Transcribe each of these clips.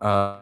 Uh,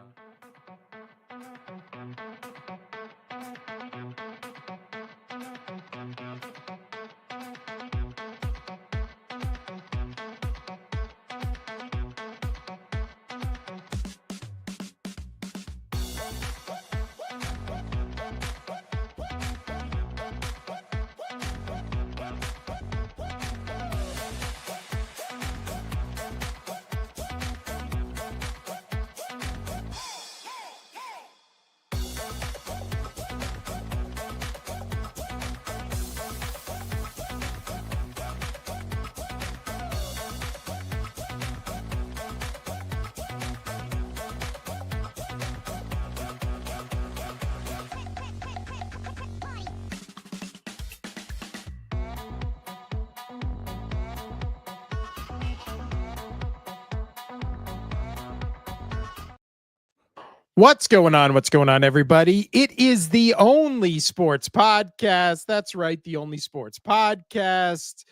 What's going on? What's going on, everybody? It is the only sports podcast. That's right, the only sports podcast.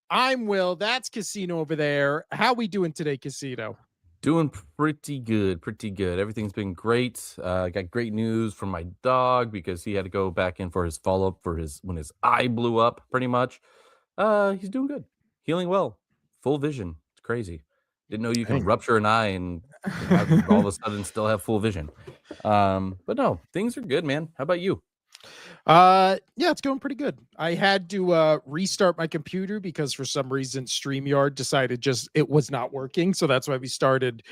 I'm Will. That's Casino over there. How we doing today, Casino? Doing pretty good, pretty good. Everything's been great. Got great news from my dog because he had to go back in for his follow-up for when his eye blew up, pretty much. He's doing good, healing well, full vision. It's crazy. Didn't know you can rupture an eye and all of a sudden still have full vision. But no, things are good, man. How about you? Yeah, it's going pretty good. I had to restart my computer because for some reason StreamYard decided it was not working. So that's why we started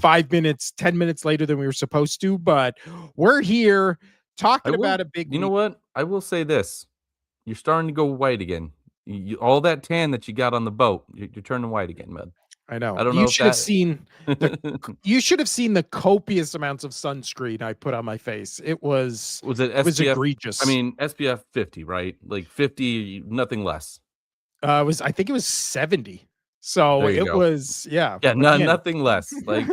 5 minutes, 10 minutes later than we were supposed to. But we're here talking about a big You know what? I will say this. You're starting to go white again. All that tan that you got on the boat, you're turning white again, man. I know. I don't You know should have seen you should have seen the copious amounts of sunscreen I put on my face. It was egregious. I mean, SPF 50, right? Like 50, nothing less. I think it was 70. So it go. was, yeah. Yeah, nothing less. Like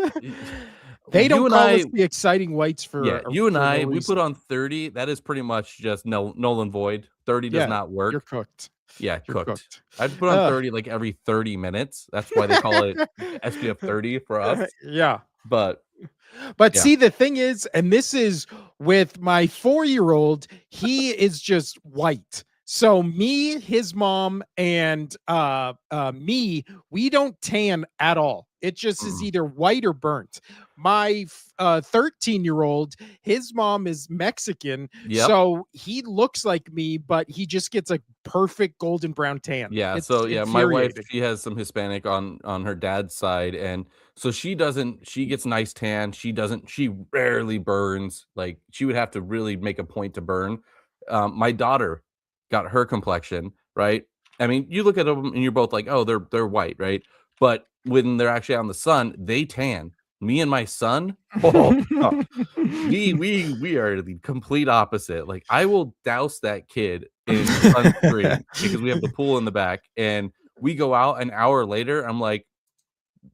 they don't call us the exciting whites for you and I, no we put on 30. That is pretty much just null and void. 30 does not work. You're cooked. Yeah, cooked. I'd put on 30 like every 30 minutes. That's why they call it SPF 30 for us. Yeah. But yeah. See, the thing is, and this is with my 4-year-old, he is just white. So me, his mom, and me, we don't tan at all. It just is either white or burnt. My 13-year-old, his mom is Mexican, so he looks like me, but he just gets a perfect golden brown tan. Yeah, my wife, she has some Hispanic on her dad's side, and so she gets nice tan. She rarely burns. Like she would have to really make a point to burn. My daughter got her complexion, right? I mean, you look at them and you're both like, oh, they're white, right? But when they're actually out in the sun, they tan. Me and my son, we are the complete opposite. Like I will douse that kid in sunscreen because we have the pool in the back, and we go out an hour later. I'm like,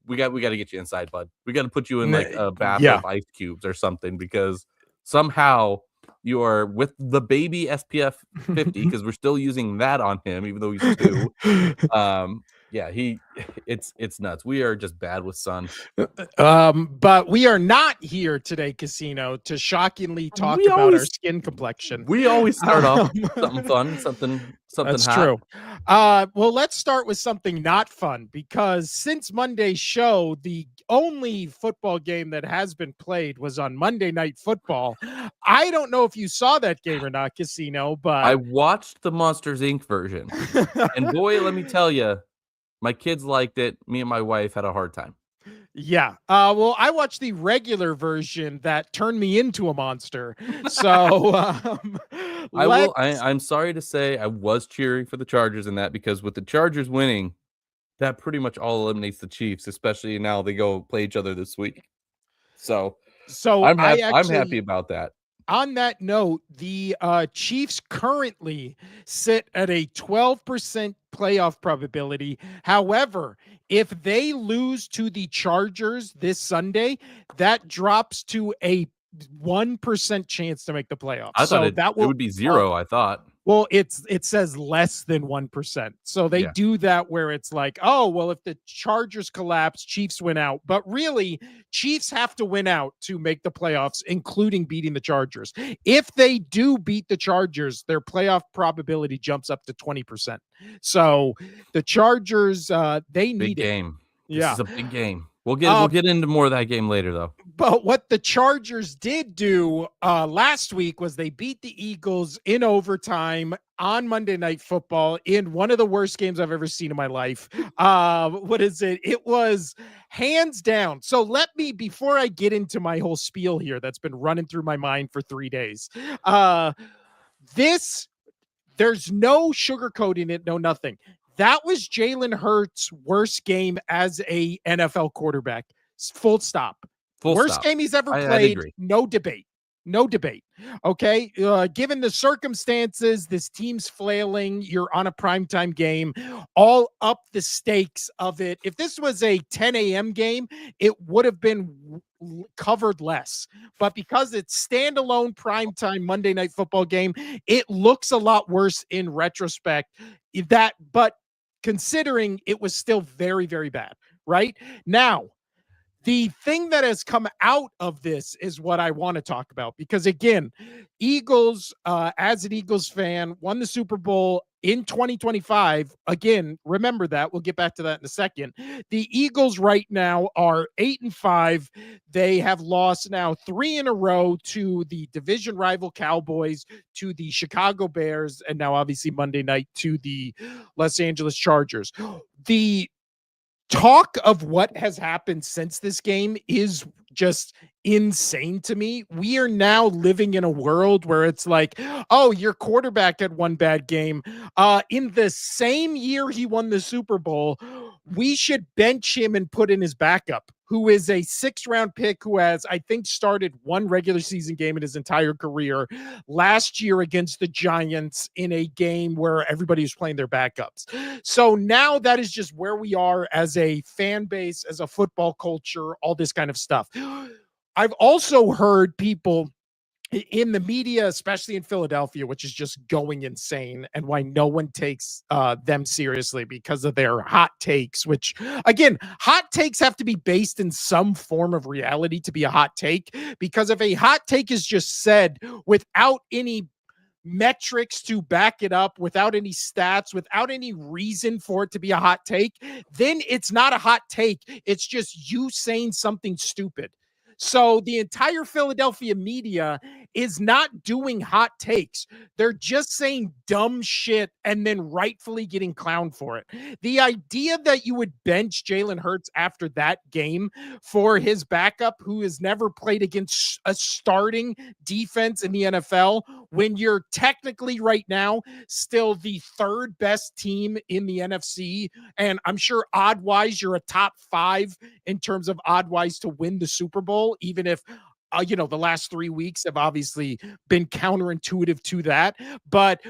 we got to get you inside, bud. We got to put you in like a bath of ice cubes or something because somehow you are with the baby SPF 50 because we're still using that on him, even though he's 2. Yeah, it's nuts. We are just bad with sun. But we are not here today, Casino, to shockingly talk about our skin complexion. We always start off with something fun, something that's hot. True. Well, let's start with something not fun because since Monday's show, the only football game that has been played was on Monday Night Football. I don't know if you saw that game or not, Casino, but I watched the Monsters Inc. version, and boy, let me tell you, my kids liked it. Me and my wife had a hard time. Yeah. Well, I watched the regular version that turned me into a monster. So I'm sorry to say I was cheering for the Chargers in that because with the Chargers winning, that pretty much all eliminates the Chiefs, especially now they go play each other this week. So I'm happy about that. On that note, the Chiefs currently sit at a 12% playoff probability. However, if they lose to the Chargers this Sunday, that drops to a 1% chance to make the playoffs. I thought it would be 0. I thought Well, it says less than 1%. So they Yeah. do that where it's like, oh, well, if the Chargers collapse, Chiefs win out. But really, Chiefs have to win out to make the playoffs, including beating the Chargers. If they do beat the Chargers, their playoff probability jumps up to 20%. So the Chargers, they Big need it. game. This Yeah. is a big game. We'll Uh, get into more of that game later, though. But what the Chargers did do last week was they beat the Eagles in overtime on Monday Night Football in one of the worst games I've ever seen in my life. What is it? It was hands down. So let me, before I get into my whole spiel here that's been running through my mind for 3 days, this there's no sugarcoating it, no nothing. That was Jalen Hurts' worst game as a NFL quarterback. Full stop. Full Worst stop. game he's ever I'd played. agree. No debate. No debate. Okay. Given the circumstances, this team's flailing. You're on a primetime game, all up the stakes of it. If this was a 10 a.m. game, it would have been covered less. But because it's standalone primetime Monday Night Football game, it looks a lot worse in retrospect. But considering it was still very, very bad, right? Now, the thing that has come out of this is what I want to talk about because again, Eagles, as an Eagles fan, won the Super Bowl in 2025. Again, remember that. We'll get back to that in a second. The Eagles right now are 8-5. They have lost now 3 in a row to the division rival Cowboys, to the Chicago Bears, and now obviously Monday night to the Los Angeles Chargers. The talk of what has happened since this game is just insane to me. We are now living in a world where it's like, oh, your quarterback had one bad game. In the same year he won the Super Bowl, we should bench him and put in his backup, who is a 6th-round pick who has, I think, started one regular season game in his entire career last year against the Giants in a game where everybody was playing their backups. So now that is just where we are as a fan base, as a football culture, all this kind of stuff. I've also heard people in the media, especially in Philadelphia, which is just going insane, and why no one takes them seriously because of their hot takes, which, again, hot takes have to be based in some form of reality to be a hot take, because if a hot take is just said without any metrics to back it up, without any stats, without any reason for it to be a hot take, then it's not a hot take. It's just you saying something stupid. So the entire Philadelphia media is not doing hot takes. They're just saying dumb shit and then rightfully getting clowned for it. The idea that you would bench Jalen Hurts after that game for his backup, who has never played against a starting defense in the NFL, when you're technically right now still the 3rd best team in the NFC. And I'm sure odd wise, you're a top 5 in terms of odd wise to win the Super Bowl, even if the last 3 weeks have obviously been counterintuitive to that. But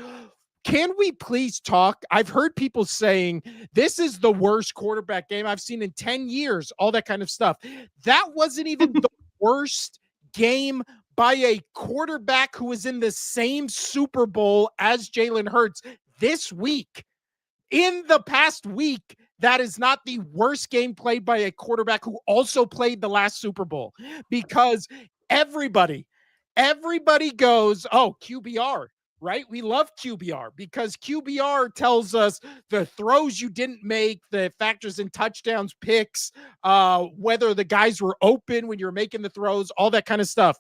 can we please talk? I've heard people saying this is the worst quarterback game I've seen in 10 years, all that kind of stuff. That wasn't even the worst game by a quarterback who was in the same Super Bowl as Jalen Hurts this week. In the past week, that is not the worst game played by a quarterback who also played the last Super Bowl, because everybody goes, oh, QBR, right? We love QBR because QBR tells us the throws you didn't make, the factors in touchdowns, picks, whether the guys were open when you're making the throws, all that kind of stuff.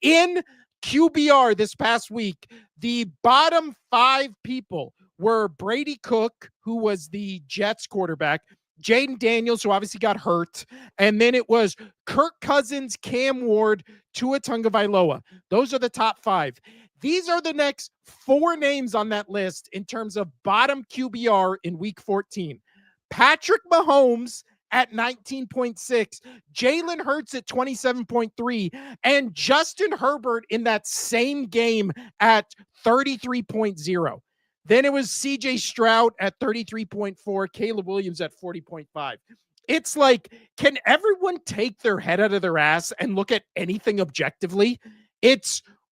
In QBR this past week, the bottom 5 people were Brady Cook, who was the Jets quarterback, Jaden Daniels, who obviously got hurt, and then it was Kirk Cousins, Cam Ward, Tua Tagovailoa. Those are the top 5. These are the next 4 names on that list in terms of bottom QBR in week 14. Patrick Mahomes at 19.6, Jalen Hurts at 27.3, and Justin Herbert in that same game at 33.0. Then it was CJ Stroud at 33.4, Caleb Williams at 40.5. It's like, can everyone take their head out of their ass and look at anything objectively?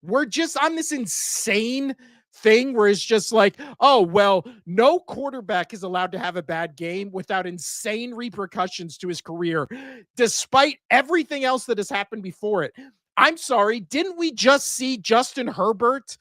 We're just on this insane thing where it's just like, oh, well, no quarterback is allowed to have a bad game without insane repercussions to his career, despite everything else that has happened before it. I'm sorry, didn't we just see Justin Herbert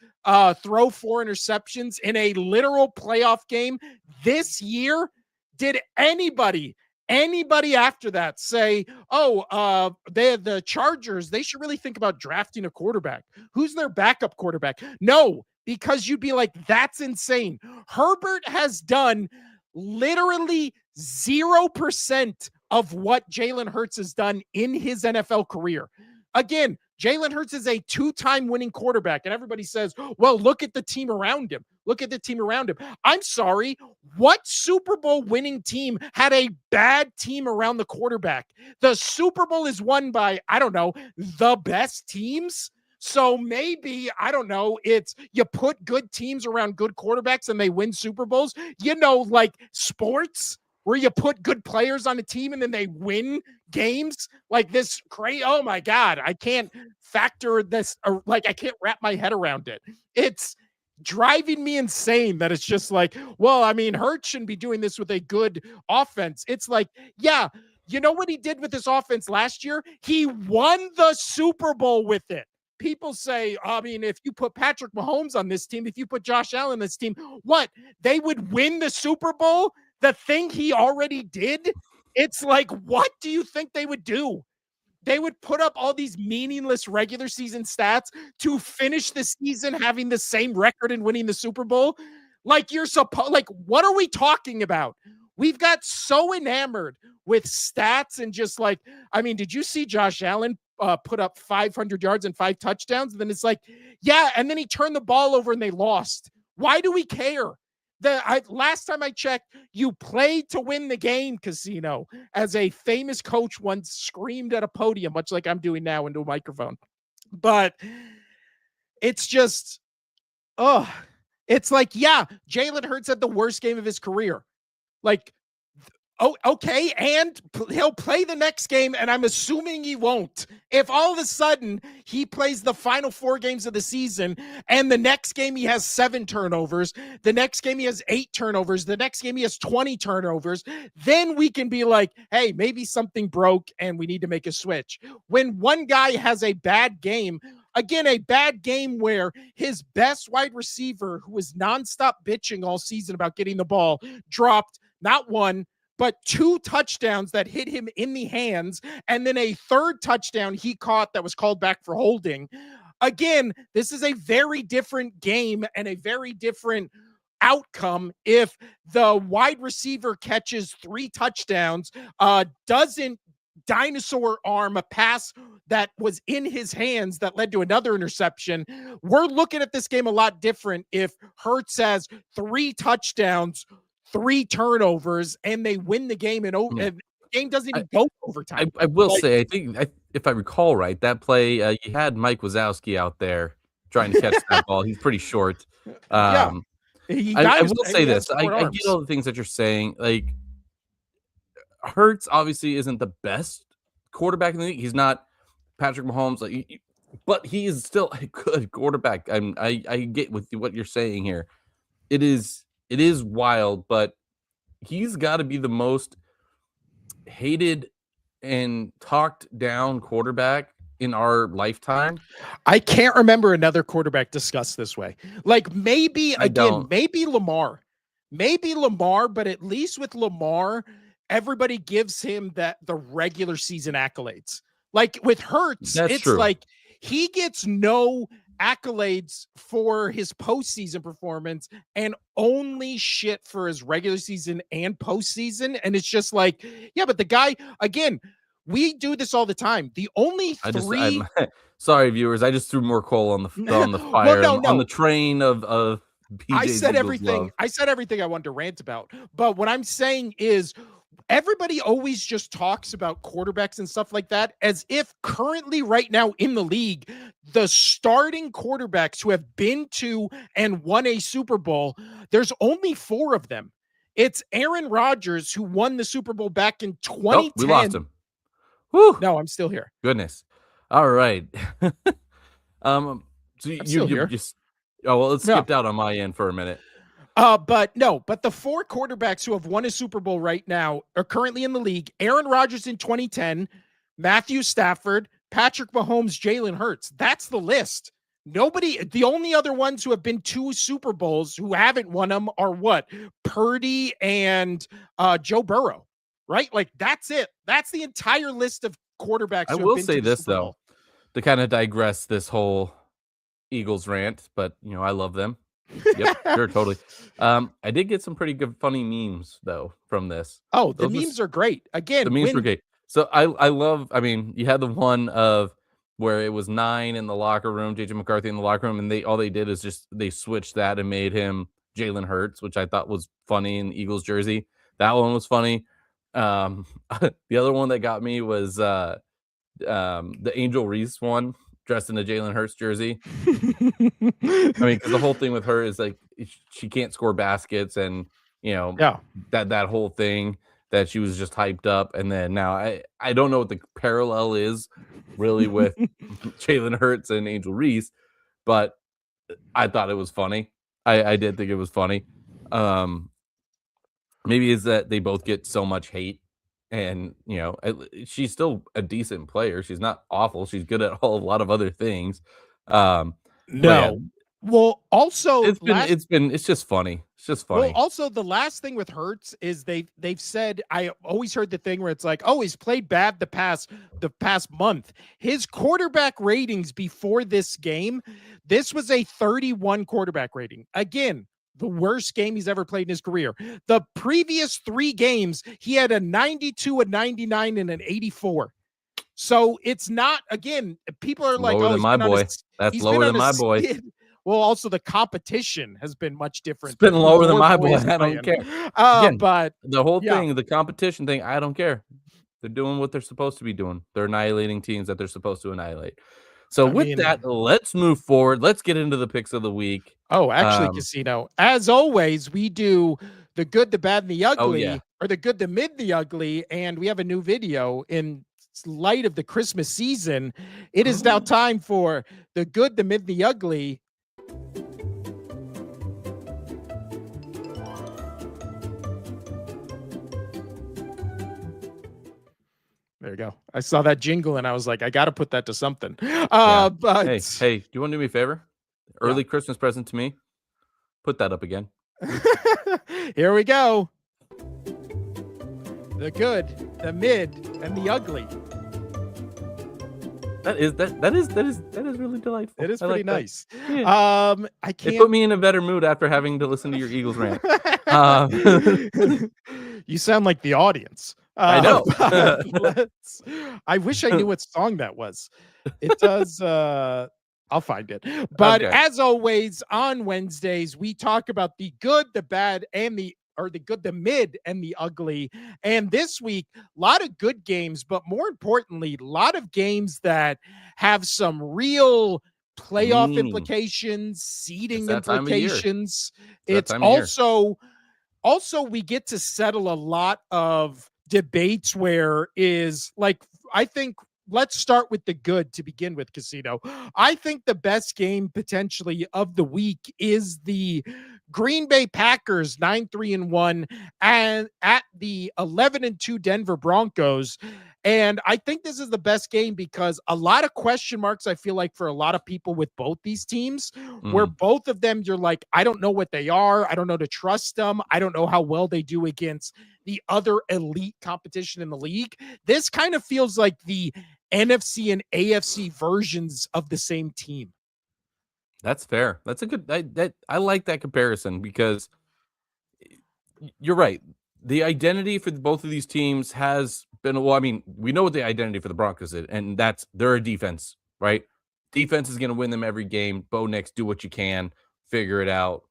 throw 4 interceptions in a literal playoff game this year? Did anybody after that say, oh, the Chargers, they should really think about drafting a quarterback? Who's their backup quarterback? No, because you'd be like, that's insane. Herbert has done literally 0% of what Jalen Hurts has done in his NFL career. Again, Jalen Hurts is a 2-time winning quarterback, and everybody says, well, look at the team around him. Look at the team around him. I'm sorry. What Super Bowl winning team had a bad team around the quarterback? The Super Bowl is won by, I don't know, the best teams. So maybe, I don't know, it's you put good teams around good quarterbacks and they win Super Bowls. Like sports where you put good players on a team and then they win games like this. Crazy. Oh my God. I can't factor this. I can't wrap my head around it. It's driving me insane that it's just like, well, I mean, Hurts shouldn't be doing this with a good offense. It's like, yeah, you know what he did with this offense last year? He won the Super Bowl with it. People say, I mean, if you put Patrick Mahomes on this team, if you put Josh Allen on this team, what? They would win the Super Bowl? The thing he already did? It's like, what do you think they would do? They would put up all these meaningless regular season stats to finish the season having the same record and winning the Super Bowl. Like what are we talking about? We've got so enamored with stats and just like, I mean, did you see Josh Allen put up 500 yards and 5 touchdowns? And then it's like, yeah, and then he turned the ball over and they lost. Why do we care? Last time I checked, you played to win the game, Casino, as a famous coach once screamed at a podium, much like I'm doing now into a microphone. But it's just, it's like, yeah, Jalen Hurts had the worst game of his career. Like, oh, okay, and he'll play the next game, and I'm assuming he won't. If all of a sudden he plays the final 4 games of the season, and the next game he has 7 turnovers, the next game he has 8 turnovers, the next game he has 20 turnovers, then we can be like, hey, maybe something broke and we need to make a switch. When one guy has a bad game, again, a bad game where his best wide receiver, who was nonstop bitching all season about getting the ball, dropped not 1, but 2 touchdowns that hit him in the hands, and then a 3rd touchdown he caught that was called back for holding. Again, this is a very different game and a very different outcome if the wide receiver catches 3 touchdowns, doesn't dinosaur arm a pass that was in his hands that led to another interception. We're looking at this game a lot different if Hurts has 3 touchdowns, 3 turnovers, and they win the game, and the game doesn't even go overtime. I will say, I think if I recall right, that play, you had Mike Wazowski out there trying to catch that ball. He's pretty short. Yeah. I will say this. I get all the things that you're saying. Like, Hurts obviously isn't the best quarterback in the league. He's not Patrick Mahomes, but he is still a good quarterback. I get with what you're saying here. It is wild, but he's got to be the most hated and talked down quarterback in our lifetime. I can't remember another quarterback discussed this way. Like maybe Lamar, but at least with Lamar, everybody gives him the regular season accolades. Like with Hurts, it's true. Like he gets no accolades for his postseason performance and only shit for his regular season and postseason. And it's just like, yeah, but the guy, again, we do this all the time. The only 3 sorry, viewers, I just threw more coal on the fire, on the train of PJ's I said everything. Love. I said everything I wanted to rant about. But what I'm saying is everybody always just talks about quarterbacks and stuff like that as if currently right now in the league, the starting quarterbacks who have been to and won a Super Bowl, there's only 4 of them. It's Aaron Rodgers, who won the Super Bowl back in 2010. We lost him. Whew. No, I'm still here. Goodness. All right. So you just Oh, well, it Yeah. skipped out on my end for a minute. But the four quarterbacks who have won a Super Bowl right now are currently in the league: Aaron Rodgers in 2010, Matthew Stafford, Patrick Mahomes, Jalen Hurts. That's the list. Nobody, the only other ones who have been to Super Bowls who haven't won them are what? Purdy and Joe Burrow, right? Like, that's it. That's the entire list of quarterbacks I who have will been to say the this Super though, Bowl. to kind of digress this whole Eagles rant, but I love them. Yep, sure, totally. I did get some pretty good funny memes though from this. Oh, the They'll just memes are great. The Again, memes were when great. So I love. I mean, you had the one of where it was 9 in the locker room, JJ McCarthy in the locker room, and they did is just they switched that and made him Jalen Hurts, which I thought was funny in the Eagles jersey. That one was funny. Um, the other one that got me was the Angel Reese one dressed in a Jalen Hurts jersey. I mean, because the whole thing with her is like she can't score baskets, and you know yeah. that whole thing that she was just hyped up, and then now I don't know what the parallel is really with Jalen Hurts and Angel Reese, but I thought it was funny. I did think it was funny. Um, Maybe is that they both get so much hate, and she's still a decent player. She's not awful. She's good at a lot of other things. Um, but yeah, No. Well, also last it's just funny. It's just Well, funny. also the last thing with Hurts is they've said, I always heard the thing where it's like, oh, he's played bad the past month. His quarterback ratings before this game, this was a 31 quarterback rating. Again, the worst game he's ever played in his career. The previous 3 games, he had a 92, a 99, and an 84. So it's not, again, people are like, Lower oh, than my boy. That's he's been lower on than a my boy. skid. Well, also the competition has been much It's different been than who lower than your my boy boy. is I don't playing. care. Again, But the whole yeah, thing, the competition thing, I don't care. They're doing what they're supposed to be doing. They're annihilating teams that they're supposed to annihilate. So I with mean, that, let's move forward. Let's get into the picks of the week. oh, actually, Casino, as always, we do the good, the bad, and the Oh yeah. ugly, or the good, the mid, the ugly, and we have a new video in light of the Christmas season. It is now time for the good, the mid, the ugly. There you go. I saw that jingle and I was like, I got to put that to something. Yeah. But Hey, do you want to do me a favor? yeah. Early Christmas present to me. Put that up again. Here we go. The good, the mid, and the ugly. That is really delightful. It is I pretty like that. nice. Yeah. I It can't. put me in a better mood after having to listen to your Eagles rant. Um, You sound like the audience. I know. I wish I knew what song that was. It does. I'll find it. But Okay. as always, on Wednesdays, we talk about the good, the bad, and the good, the mid, and the ugly. And this week, a lot of good games, but more importantly, a lot of games that have some real playoff Meaning. implications, It's seeding that time of year. implications. It's that It's time of year. also we get to settle a lot of debates where is like, I think, let's start with the good to begin with, Casino. I think the best game potentially of the week is the Green Bay Packers 9-3-1 and at the 11-2 Denver Broncos. And I think this is the best game because a lot of question marks, I feel like, for a lot of people with both these teams, where Mhm. both of them, you're like, I don't know what they are. I don't know to trust them. I don't know how well they do against the other elite competition in the league. This kind of feels like the NFC and AFC versions of the same team. That's fair. That's a good I like that comparison because you're right. The identity for both of these teams has been well, I mean, we know what the identity for the Broncos is, and that's they're a defense, right? Defense is going to win them every game. Bo Nix, do what you can, figure it out,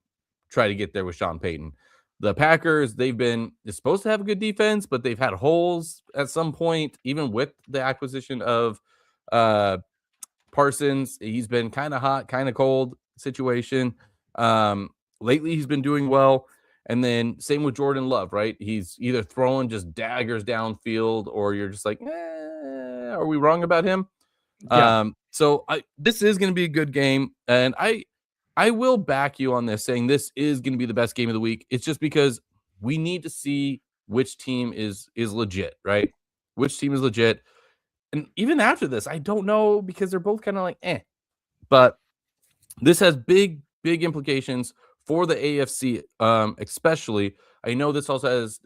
try to get there with Sean Payton. The Packers, they're supposed to have a good defense, but they've had holes at some point, even with the acquisition of uh Parsons. He's been kind of hot, kind of cold situation. Um, Lately, he's been doing well. And then same with Jordan Love, right? He's either throwing just daggers downfield, or you're just like, are we wrong about him? Yeah. So this is going to be a good game, and I will back you on this, saying this is going to be the best game of the week. It's just because we need to see which team is legit, right? Which team is legit. And even after this, I don't know because they're both kind of like eh. But this has big implications for the AFC, especially. I know this also has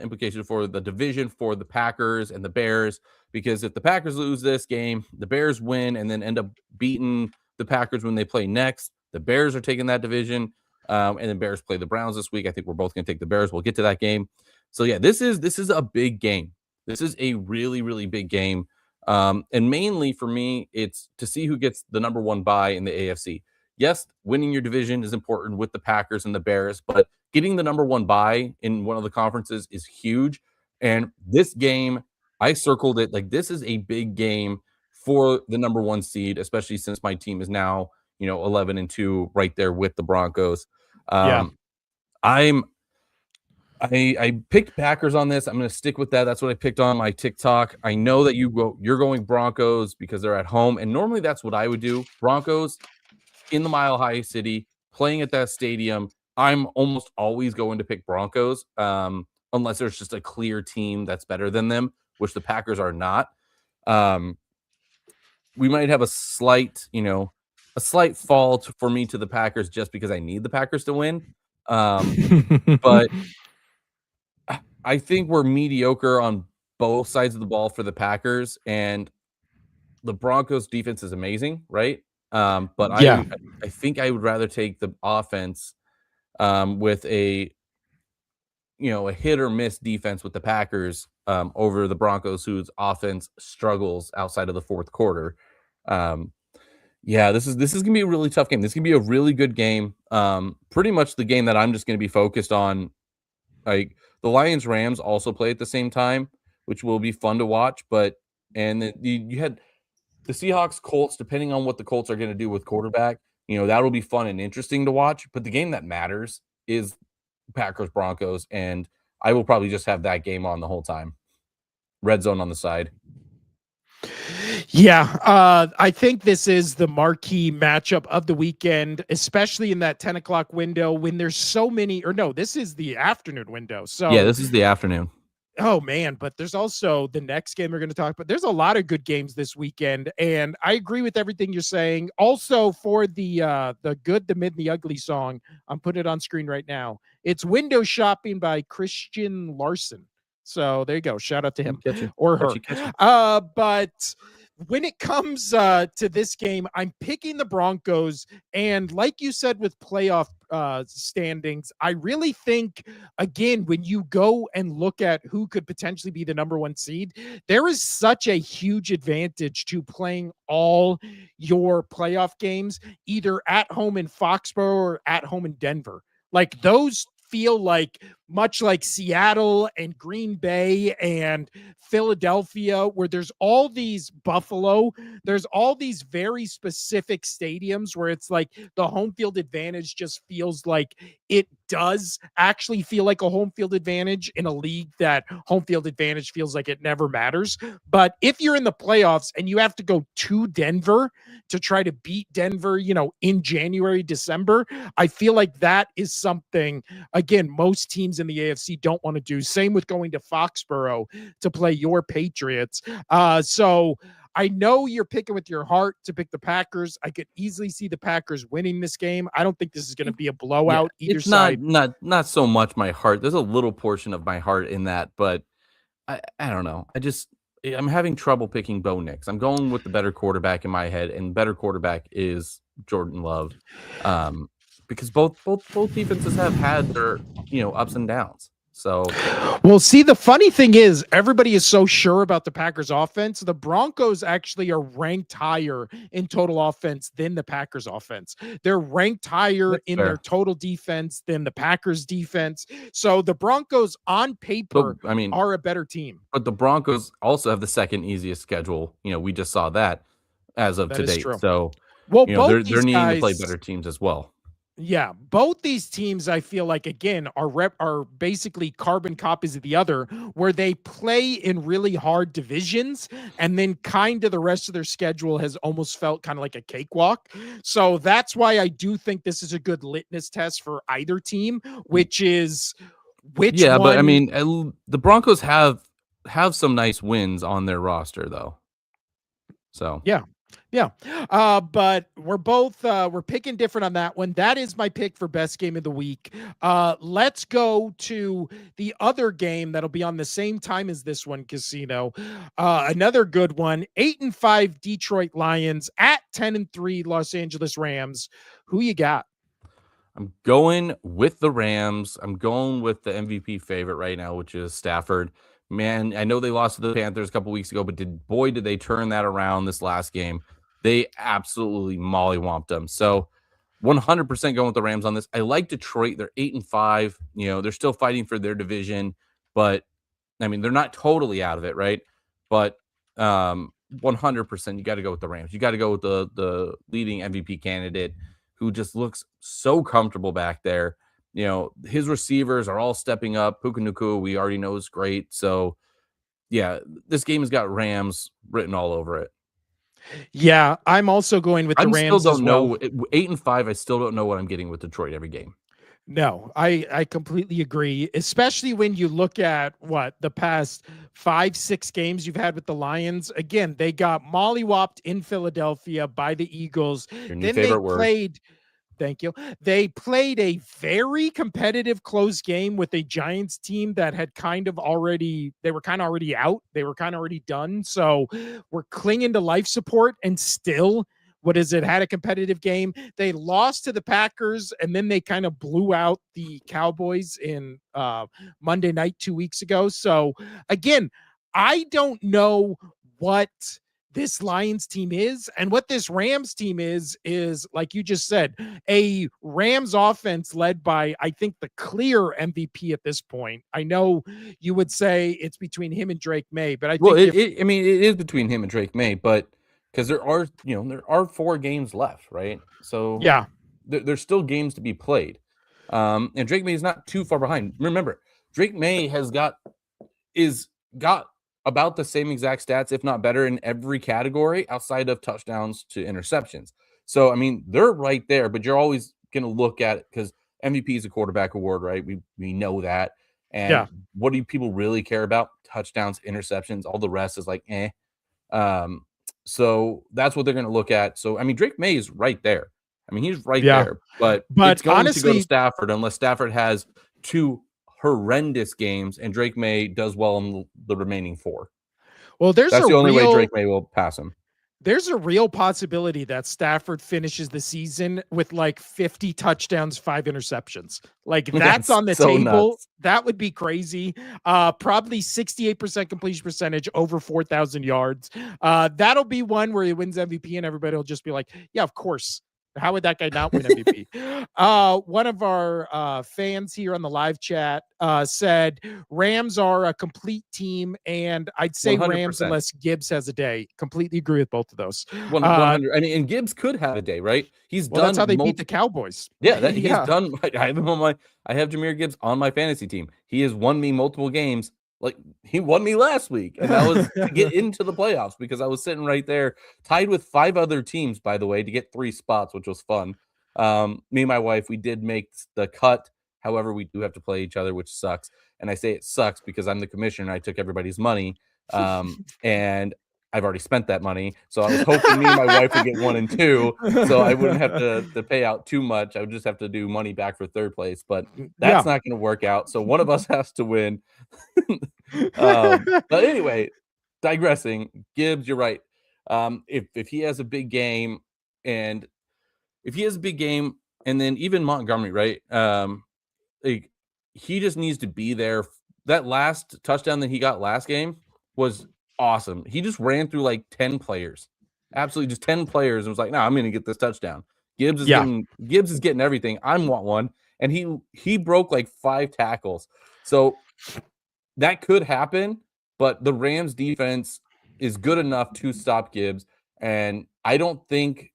implications for the division for the Packers and the Bears, because if the Packers lose this game, the Bears win and then end up beating the Packers when they play next. The Bears are taking that division, and then Bears play the Browns this week. I think we're both going to take the Bears. We'll get to that game. So yeah, this is a big game. This is a really big game, and mainly for me, it's to see who gets the number one bye in the AFC. Yes, winning your division is important with the Packers and the Bears, but getting the number one bye in one of the conferences is huge. And this game, I circled it like this is a big game for the number one seed, especially since my team is now, 11-2, right there with the Broncos. Yeah. Um, I'm I picked Packers on this. I'm going to stick with that. That's what I picked on my TikTok. I know that you're going Broncos because they're at home, and normally that's what I would do. Broncos in the Mile High City, playing at that stadium, I'm almost always going to pick Broncos, unless there's just a clear team that's better than them, which the Packers are not. Um, we might have a slight fall for me to the Packers just because I need the Packers to win. But I think we're mediocre on both sides of the ball for the Packers, and the Broncos defense is amazing, right? But Yeah. I think I would rather take the offense, with a hit or miss defense with the Packers, over the Broncos, whose offense struggles outside of the fourth quarter. Um, yeah, this is gonna be a really tough game. This is gonna be a really good game. Pretty much the game that I'm just gonna be focused on. Like the Lions Rams also play at the same time, which will be fun to watch. But and you had the Seahawks Colts, depending on what the Colts are going to do with quarterback, that'll be fun and interesting to watch. But the game that matters is Packers Broncos, and I will probably just have that game on the whole time. Red zone on the side. Yeah, I think this is the marquee matchup of the weekend, especially in that 10 o'clock window when there's so many, or no, this is the afternoon window. Yeah, So, this is the afternoon. oh man, but there's also the next game we're going to talk about. There's a lot of good games this weekend, and I agree with everything you're saying. Also, for the good, the mid, and the ugly song, I'm putting it on screen right now. It's Window Shopping by Christian Larson. So there you go. Shout out to him Catchy, or her. catchy. But when it comes to this game, I'm picking the Broncos. And like you said with playoff standings, I really think, again, when you go and look at who could potentially be the number one seed, there is such a huge advantage to playing all your playoff games either at home in Foxborough or at home in Denver. Like those feel like much like Seattle and Green Bay and Philadelphia, where there's all these Buffalo, there's all these very specific stadiums where it's like the home field advantage just feels like it does actually feel like a home field advantage in a league that home field advantage feels like it never matters. But if you're in the playoffs and you have to go to Denver to try to beat Denver, in January, December, I feel like that is something, again, most teams in the AFC don't want to do. Same with going to Foxborough to play your Patriots. So I know you're picking with your heart to pick the Packers. I could easily see the Packers winning this game. I don't think this is going to be a Yeah, blowout either it's not side. not so much my heart. There's a little portion of my heart in that, but I don't know. I'm having trouble picking Bo Nix. I'm going with the better quarterback in my head, and better quarterback is Jordan Love, because both defenses have had their ups and downs. So Well, see, the funny thing is, everybody is so sure about the Packers offense. The Broncos actually are ranked higher in total offense than the Packers offense. They're ranked higher that's in their fair. total defense than the Packers defense. So the Broncos on But paper I mean, are a better team. but the Broncos also have the second easiest schedule. We just saw that as of That is today. true. So Well, both they're these needing to play guys better teams as well. Yeah, both these teams, I feel like, again, are basically carbon copies of the other, where they play in really hard divisions, and then kind of the rest of their schedule has almost felt kind of like a cakewalk. So that's why I do think this is a good litmus test for either team, which is which Yeah, but I one. mean, the Broncos have some nice wins on their roster though. So Yeah. Yeah. But we're picking different on that one. That is my pick for best game of the week. Let's go to the other game that'll be on the same time as this one, Casino. Another good one. 8-5 Detroit Lions at 10-3 Los Angeles Rams. Who you got? I'm going with the Rams. I'm going with the MVP favorite right now, which is Stafford. Man, I know they lost to the Panthers a couple weeks ago, but did they turn that around this last game? They absolutely mollywomped them. So 100% going with the Rams on this. I like Detroit. They're 8-5. You know, they're still fighting for their division, but I mean, they're not totally out of it, right? But 100% you got to go with the Rams. You got to go with the leading MVP candidate who just looks so comfortable back there. You know, his receivers are all stepping up. Puka Nacua, we already know is great. So, yeah, this game has got Rams written all over it. Yeah, I'm also going with the I'm still Rams as don't well. know 8-5. I still don't know what I'm getting with Detroit every game. No, I completely agree, especially when you look at what the past 5-6 games you've had with the Lions. Again, they got mollywopped in Philadelphia by the Eagles. Your new Then they favorite word. played Thank you. They played a very competitive close game with a Giants team that had they were kind of already out. They were kind of already done. So we're clinging to life support and still, what is it, had a competitive game. They lost to the Packers and then they kind of blew out the Cowboys in Monday night 2 weeks ago. So again, I don't know what this Lions team is and what this Rams team is like you just said, a Rams offense led by, I think, the clear MVP at this point. I know you would say it's between him and Drake May, but I Well, think if I mean, it is between him and Drake May, but because there are 4 games left, right? So yeah, there's still games to be played. And Drake May is not too far behind. Remember, Drake May got about the same exact stats, if not better, in every category outside of touchdowns to interceptions. So I mean, they're right there, but you're always going to look at it because MVP is a quarterback award, right? We know that. And yeah, what do people really care about? Touchdowns, interceptions, all the rest is like, eh. Um, so that's what they're going to look at. So I mean, Drake May is right there. I mean, he's right yeah. there, but But it's going to go to honestly, Stafford unless Stafford has 2 horrendous games and Drake May does well in the remaining 4. well, That's the only way Drake May will pass him. there's a real possibility that Stafford finishes the season with like 50 touchdowns, 5 interceptions. Like that's That's on the so table. nuts. That would be crazy. Probably 68% completion percentage, over 4,000 yards. That'll be one where he wins MVP and everybody will just be like, yeah, of course. How would that guy not win MVP? One of our fans here on the live chat said Rams are a complete team, and I'd say Rams 100%. unless Gibbs has a day. Completely agree with both of those. 100. I mean, and Gibbs could have a day, right? He's Well, that's done how they beat the multiple. Cowboys. Yeah, that he's Yeah. done. I have him on my. I have Jahmyr Gibbs on my fantasy team. He has won me multiple games. Like he won me last week, and that was to get into the playoffs because I was sitting right there, tied with 5 other teams, by the way, to get 3 spots, which was fun. Me and my wife, we did make the cut. However, we do have to play each other, which sucks. And I say it sucks because I'm the commissioner. I took everybody's money, and I've already spent that money. So I was hoping me and my wife would get 1 and 2, so I wouldn't have to pay out too much. I would just have to do money back for 3rd place, but Yeah. that's not going to work out. So one of us has to win. But anyway, digressing, Gibbs, you're right. If he has a big game, and if he has a big game, and then even Montgomery, right? Like he just needs to be there. That last touchdown that he got last game was awesome. He just ran through like 10 players, absolutely just 10 players, and was like, "No, I'm going to get this touchdown." Yeah. Gibbs is getting everything. I want one, and he broke like 5 tackles. So that could happen, but the Rams defense is good enough to stop Gibbs. And I don't think,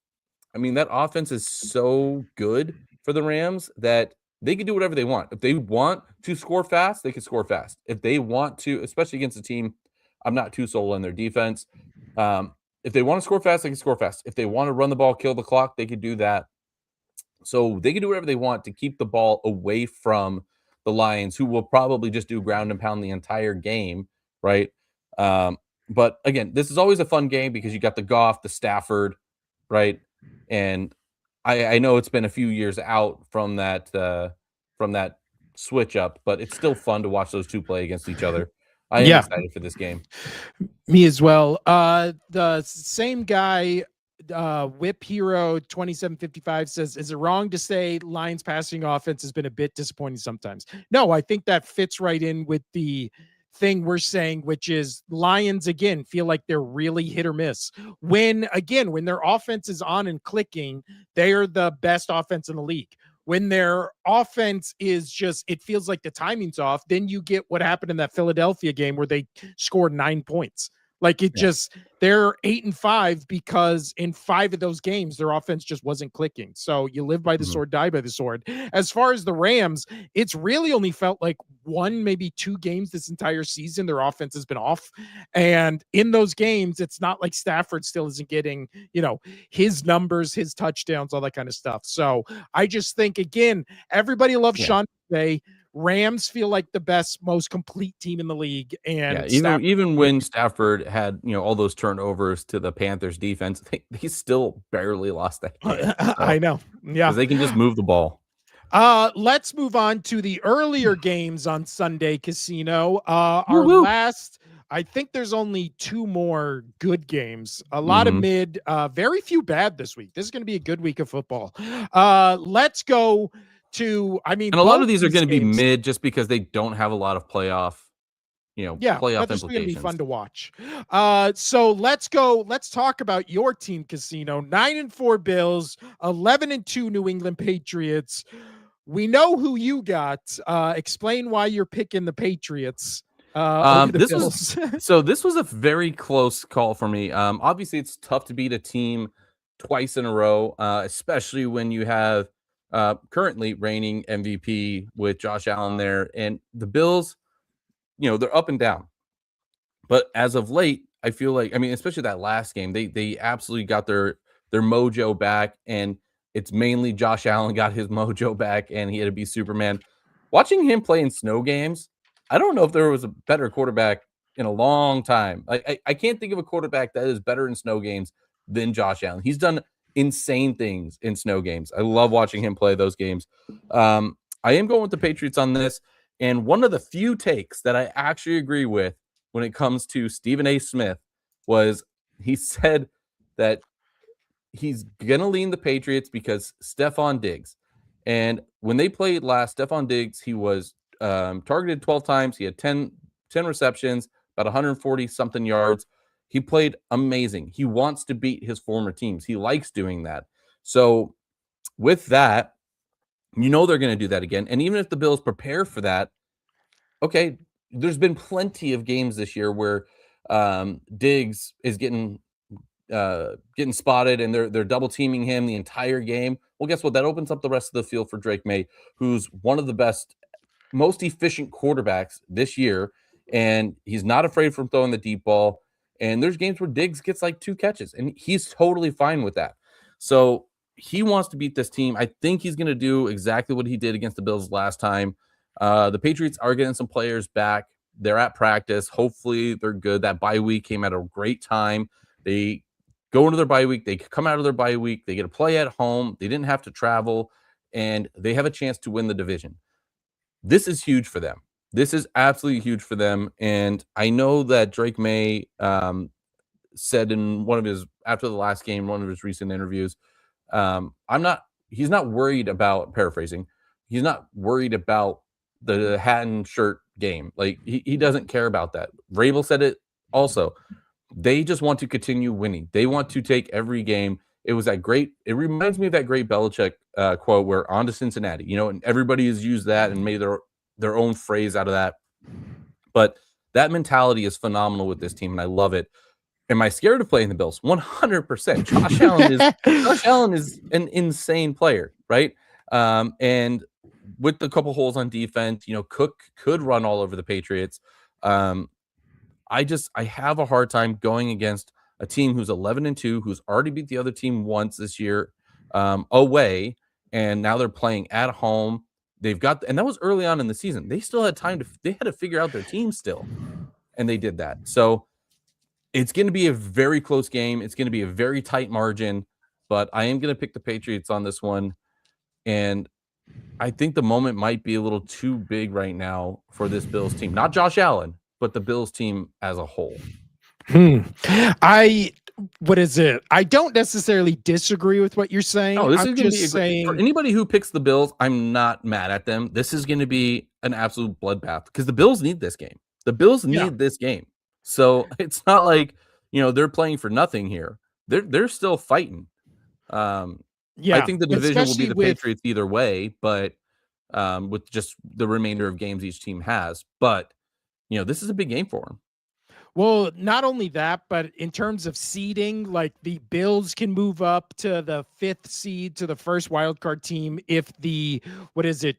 I mean, that offense is so good for the Rams that they can do whatever they want. If they want to score fast, they can score fast. If they want to, especially against a team, I'm not too sold on their defense. If they want to score fast, they can score fast. If they want to run the ball, kill the clock, they could do that. So they can do whatever they want to keep the ball away from the Lions, who will probably just do ground and pound the entire game, right? But again, this is always a fun game because you got the Goff, the Stafford, right? And I know it's been a few years out from that switch up, but it's still fun to watch those two play against each other. I am Yeah, excited for this game. me as well. The same guy, Whip Hero 2755 says, is it wrong to say Lions passing offense has been a bit disappointing sometimes? No, I think that fits right in with the thing we're saying, which is Lions again feel like they're really hit or miss. When their offense is on and clicking, they are the best offense in the league. When their offense is just, it feels like the timing's off, then you get what happened in that Philadelphia game where they scored 9 points. Like it just, they're 8-5 because in 5 of those games, their offense just wasn't clicking. So you live by the sword, die by the sword. As far as the Rams, it's really only felt like 1, maybe 2 games this entire season, their offense has been off. And in those games, it's not like Stafford still isn't getting, his numbers, his touchdowns, all that kind of stuff. So I just think, again, everybody loves Sean McVay. Rams feel like the best, most complete team in the league. And even when Stafford had all those turnovers to the Panthers defense, they still barely lost that game. I know, because they can just move the ball. Let's move on to the earlier games on Sunday Casino. Our last, I think there's only 2 more good games. A lot of mid, very few bad this week. This is going to be a good week of football. Let's go to, and a lot of these are going to be mid just because they don't have a lot of playoff implications. Going to be fun to watch. So let's go. Let's talk about your team, Casino. 9-4 Bills, 11-2 New England Patriots. We know who you got. Explain why you're picking the Patriots. Over the Bills. This was a very close call for me. Obviously, it's tough to beat a team twice in a row, especially when you have currently reigning MVP with Josh Allen there, and the Bills, they're up and down. But as of late, I feel like, especially that last game, they absolutely got their mojo back, and it's mainly Josh Allen got his mojo back, and he had to be Superman. Watching him play in snow games, I don't know if there was a better quarterback in a long time. I can't think of a quarterback that is better in snow games than Josh Allen. He's done insane things in snow games. I love watching him play those games. I am going with the Patriots on this. And one of the few takes that I actually agree with when it comes to Stephen A. Smith was he said that he's going to lean the Patriots because Stephon Diggs. And when they played last, Stephon Diggs, he was targeted 12 times. He had 10 receptions, about 140-something yards. He played amazing. He wants to beat his former teams. He likes doing that. So with that, they're going to do that again. And even if the Bills prepare for that, okay, there's been plenty of games this year where Diggs is getting spotted and they're double teaming him the entire game. Well, guess what? That opens up the rest of the field for Drake May, who's one of the best, most efficient quarterbacks this year. And he's not afraid from throwing the deep ball. And there's games where Diggs gets like 2 catches, and he's totally fine with that. So he wants to beat this team. I think he's going to do exactly what he did against the Bills last time. The Patriots are getting some players back. They're at practice. Hopefully they're good. That bye week came at a great time. They go into their bye week. They come out of their bye week. They get a play at home. They didn't have to travel, and they have a chance to win the division. This is huge for them. This is absolutely huge for them. And I know that Drake May said in after the last game, one of his recent interviews, he's not worried about, paraphrasing, he's not worried about the hat and shirt game. Like he doesn't care about that. Vrabel said it also. They just want to continue winning. They want to take every game. It reminds me of that great Belichick quote where on to Cincinnati, and everybody has used that and made their own phrase out of that. But that mentality is phenomenal with this team, and I love it. Am I scared of playing the Bills? 100%. Josh Allen is an insane player, right? And with the couple holes on defense, Cook could run all over the Patriots. Um, I have a hard time going against a team who's 11-2, who's already beat the other team once this year, away, and now they're playing at home. And that was early on in the season. They still had time they had to figure out their team still, and they did that. So it's going to be a very close game. It's going to be a very tight margin, but I am going to pick the Patriots on this one. And I think the moment might be a little too big right now for this Bills team. Not Josh Allen, but the Bills team as a whole. What is it? I don't necessarily disagree with what you're saying. No, this I'm is going to be saying for anybody who picks the Bills. I'm not mad at them. This is going to be an absolute bloodbath because the Bills need this game. The Bills need this game. So it's not like they're playing for nothing here. They're still fighting. I think the division will be the Patriots either way, but with just the remainder of games each team has. But this is a big game for them. Well, not only that, but in terms of seeding, like the Bills can move up to the 5th seed to the first wildcard team if the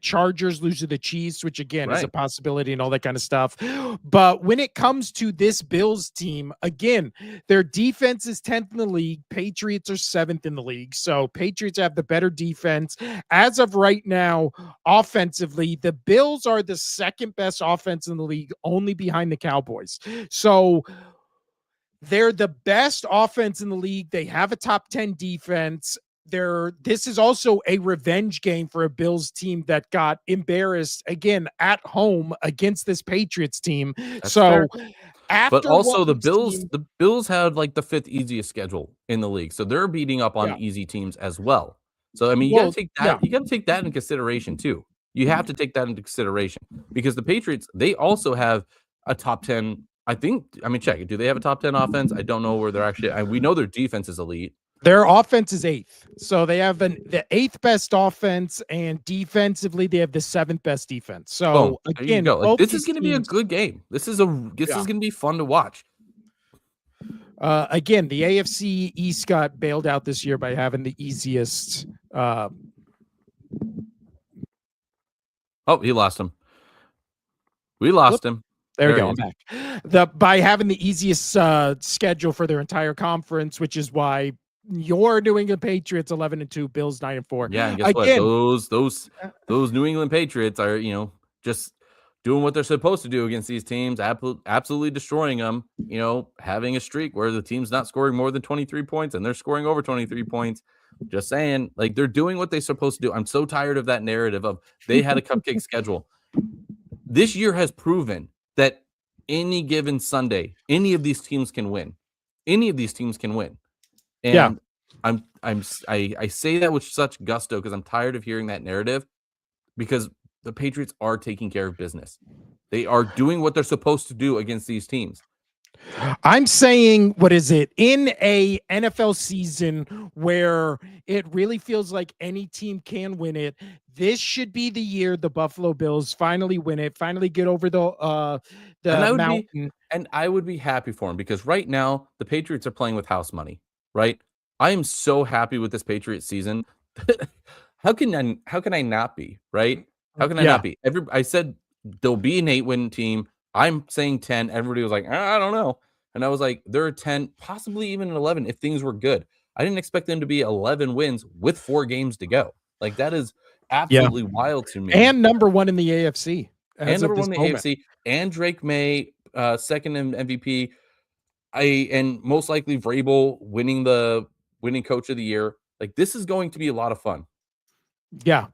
Chargers lose to the Chiefs, which again is a possibility and all that kind of stuff. But when it comes to this Bills team, again, their defense is 10th in the league. Patriots are 7th in the league. So Patriots have the better defense. As of right now, offensively, the Bills are the second best offense in the league, only behind the Cowboys. So they're the best offense in the league. They have a top 10 defense. This is also a revenge game for a Bills team that got embarrassed again at home against this Patriots team. That's so fair. But also the Bills had like the 5th easiest schedule in the league. So they're beating up on easy teams as well. So I mean, you got to take that. You got to take that into consideration too. You have to take that into consideration because the Patriots, they also have a top 10. Check it. Do they have a top 10 offense? I don't know where they're actually. We know their defense is elite. Their offense is 8th. So they have the 8th best offense, and defensively, they have the 7th best defense. So again, this is going to be a good game. This is going to be fun to watch. Again, the AFC East got bailed out this year by having the easiest. He lost him. We lost him. There we go. I'm back. By having the easiest schedule for their entire conference, which is why your New England Patriots 11-2, Bills 9-4. Yeah, and guess what? Those New England Patriots are just doing what they're supposed to do against these teams, absolutely destroying them. Having a streak where the team's not scoring more than 23 points and they're scoring over 23 points. Just saying, like they're doing what they're supposed to do. I'm so tired of that narrative of they had a cupcake schedule. This year has proven that any given Sunday, any of these teams can win. Any of these teams can win. And I say that with such gusto because I'm tired of hearing that narrative because the Patriots are taking care of business. They are doing what they're supposed to do against these teams. I'm saying, in a NFL season where it really feels like any team can win it, this should be the year the Buffalo Bills finally win it, finally get over the mountain. And I would be happy for them because right now the Patriots are playing with house money, right? I am so happy with this Patriots season. How can I not be, right? How can I not be? I said there'll be an 8-win team. I'm saying 10. Everybody was like, I don't know. And I was like, they're a 10, possibly even an 11 if things were good. I didn't expect them to be 11 wins with 4 games to go. Like that is absolutely wild to me. And number 1 in the AFC. And number 1 in the AFC. And Drake May, second in MVP. And most likely Vrabel winning coach of the year. Like this is going to be a lot of fun. Yeah.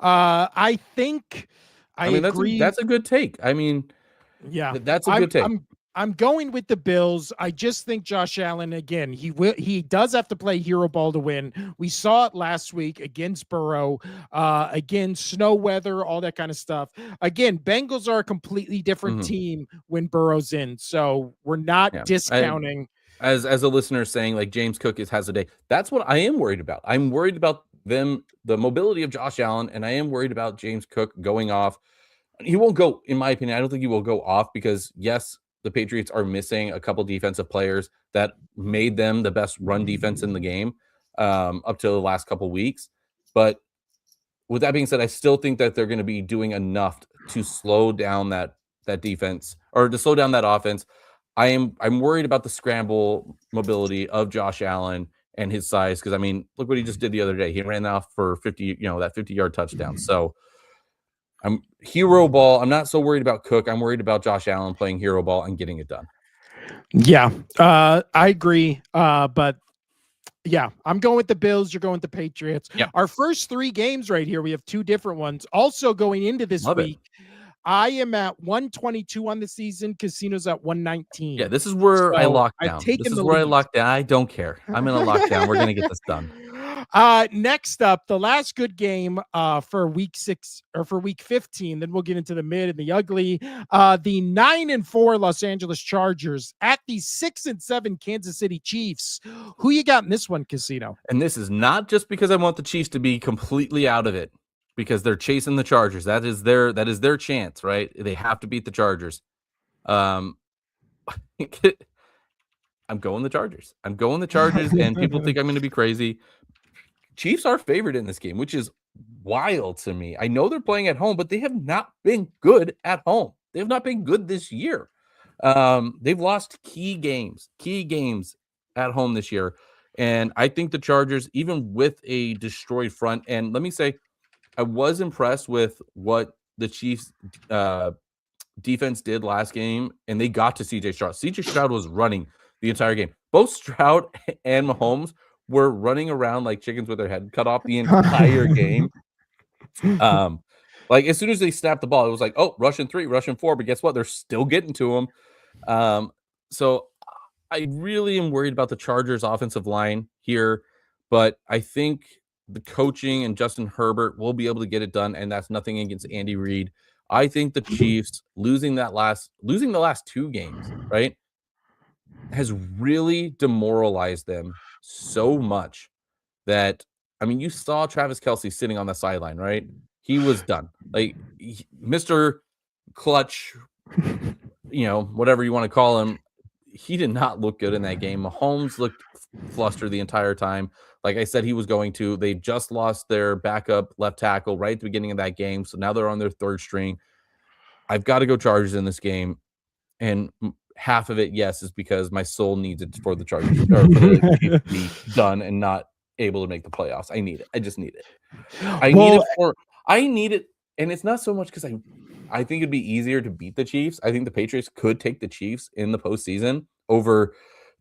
I think I agree. That's a good take. I mean, that's a good take. I'm going with the Bills. I just think Josh Allen, again, he does have to play hero ball to win. We saw it last week against Burrow, again, snow weather, all that kind of stuff. Again, Bengals are a completely different team when Burrow's in. So we're not discounting. As a listener saying like James Cook has a day. That's what I am worried about. I'm worried about the mobility of Josh Allen, and I am worried about James Cook going off. He won't go, in my opinion, I don't think he will go off because yes, the Patriots are missing a couple defensive players that made them the best run defense in the game up to the last couple weeks. But with that being said, I still think that they're going to be doing enough to slow down that defense or to slow down that offense. I'm worried about the scramble mobility of Josh Allen and his size because I mean, look what he just did the other day. He ran off for 50, that 50-yard touchdown. So I'm hero ball. I'm not so worried about Cook. I'm worried about Josh Allen playing hero ball and getting it done. Yeah, I agree. But yeah, I'm going with the Bills. You're going with the Patriots. Yeah. Our first 3 games right here, we have 2 different ones. Also going into this Love it. week, I am at 122 on the season. Casino's at 119. Yeah, this is where I So lock I've down. This taken is the where I lead. lock down. I don't care. I'm in a lockdown. We're gonna get this done. Next up, the last good game for week 6 or for week 15. Then we'll get into the mid and the ugly. The 9-4 Los Angeles Chargers at the 6-7 Kansas City Chiefs. Who you got in this one, Casino? And this is not just because I want the Chiefs to be completely out of it, because they're chasing the Chargers. That is their chance, right? They have to beat the Chargers. I'm going the Chargers. I'm going the Chargers, and people think I'm going to be crazy. Chiefs are favored in this game, which is wild to me. I know they're playing at home, but they have not been good at home. They have not been good this year. They've lost key games at home this year. And I think the Chargers, even with a destroyed front, and let me say, I was impressed with what the Chiefs defense did last game, and they got to CJ Stroud. CJ Stroud was running the entire game. Both Stroud and Mahomes were running around like chickens with their head cut off the entire game. Like as soon as they snapped the ball, it was like, oh, rushing 3, rushing 4, but guess what? They're still getting to them. So I really am worried about the Chargers offensive line here, but I think the coaching and Justin Herbert will be able to get it done, and that's nothing against Andy Reid. I think the Chiefs losing the last 2 games, right, has really demoralized them so much that I mean, you saw Travis Kelce sitting on the sideline, right? He was done. Like Mr. Clutch, whatever you want to call him, he did not look good in that game. Mahomes looked flustered the entire time. Like I said, he was going to. They just lost their backup left tackle right at the beginning of that game. So now they're on their 3rd string. I've got to go Chargers in this game. And half of it, yes, is because my soul needs it for the Chargers or for the Chiefs to be done and not able to make the playoffs. I need it. I just need it. I need it. And it's not so much because I think it'd be easier to beat the Chiefs. I think the Patriots could take the Chiefs in the postseason over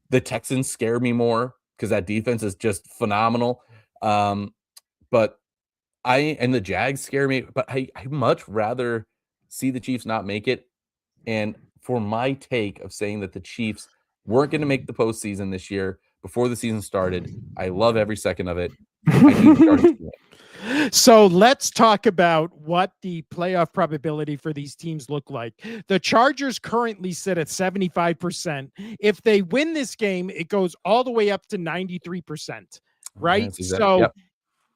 the Texans. Scare me more because that defense is just phenomenal. But the Jags scare me, but I much rather see the Chiefs not make it. And for my take of saying that the Chiefs weren't going to make the postseason this year before the season started, I love every second of it. I need the Chargers to win. So let's talk about what the playoff probability for these teams look like. The Chargers currently sit at 75%. If they win this game, it goes all the way up to 93%, right? So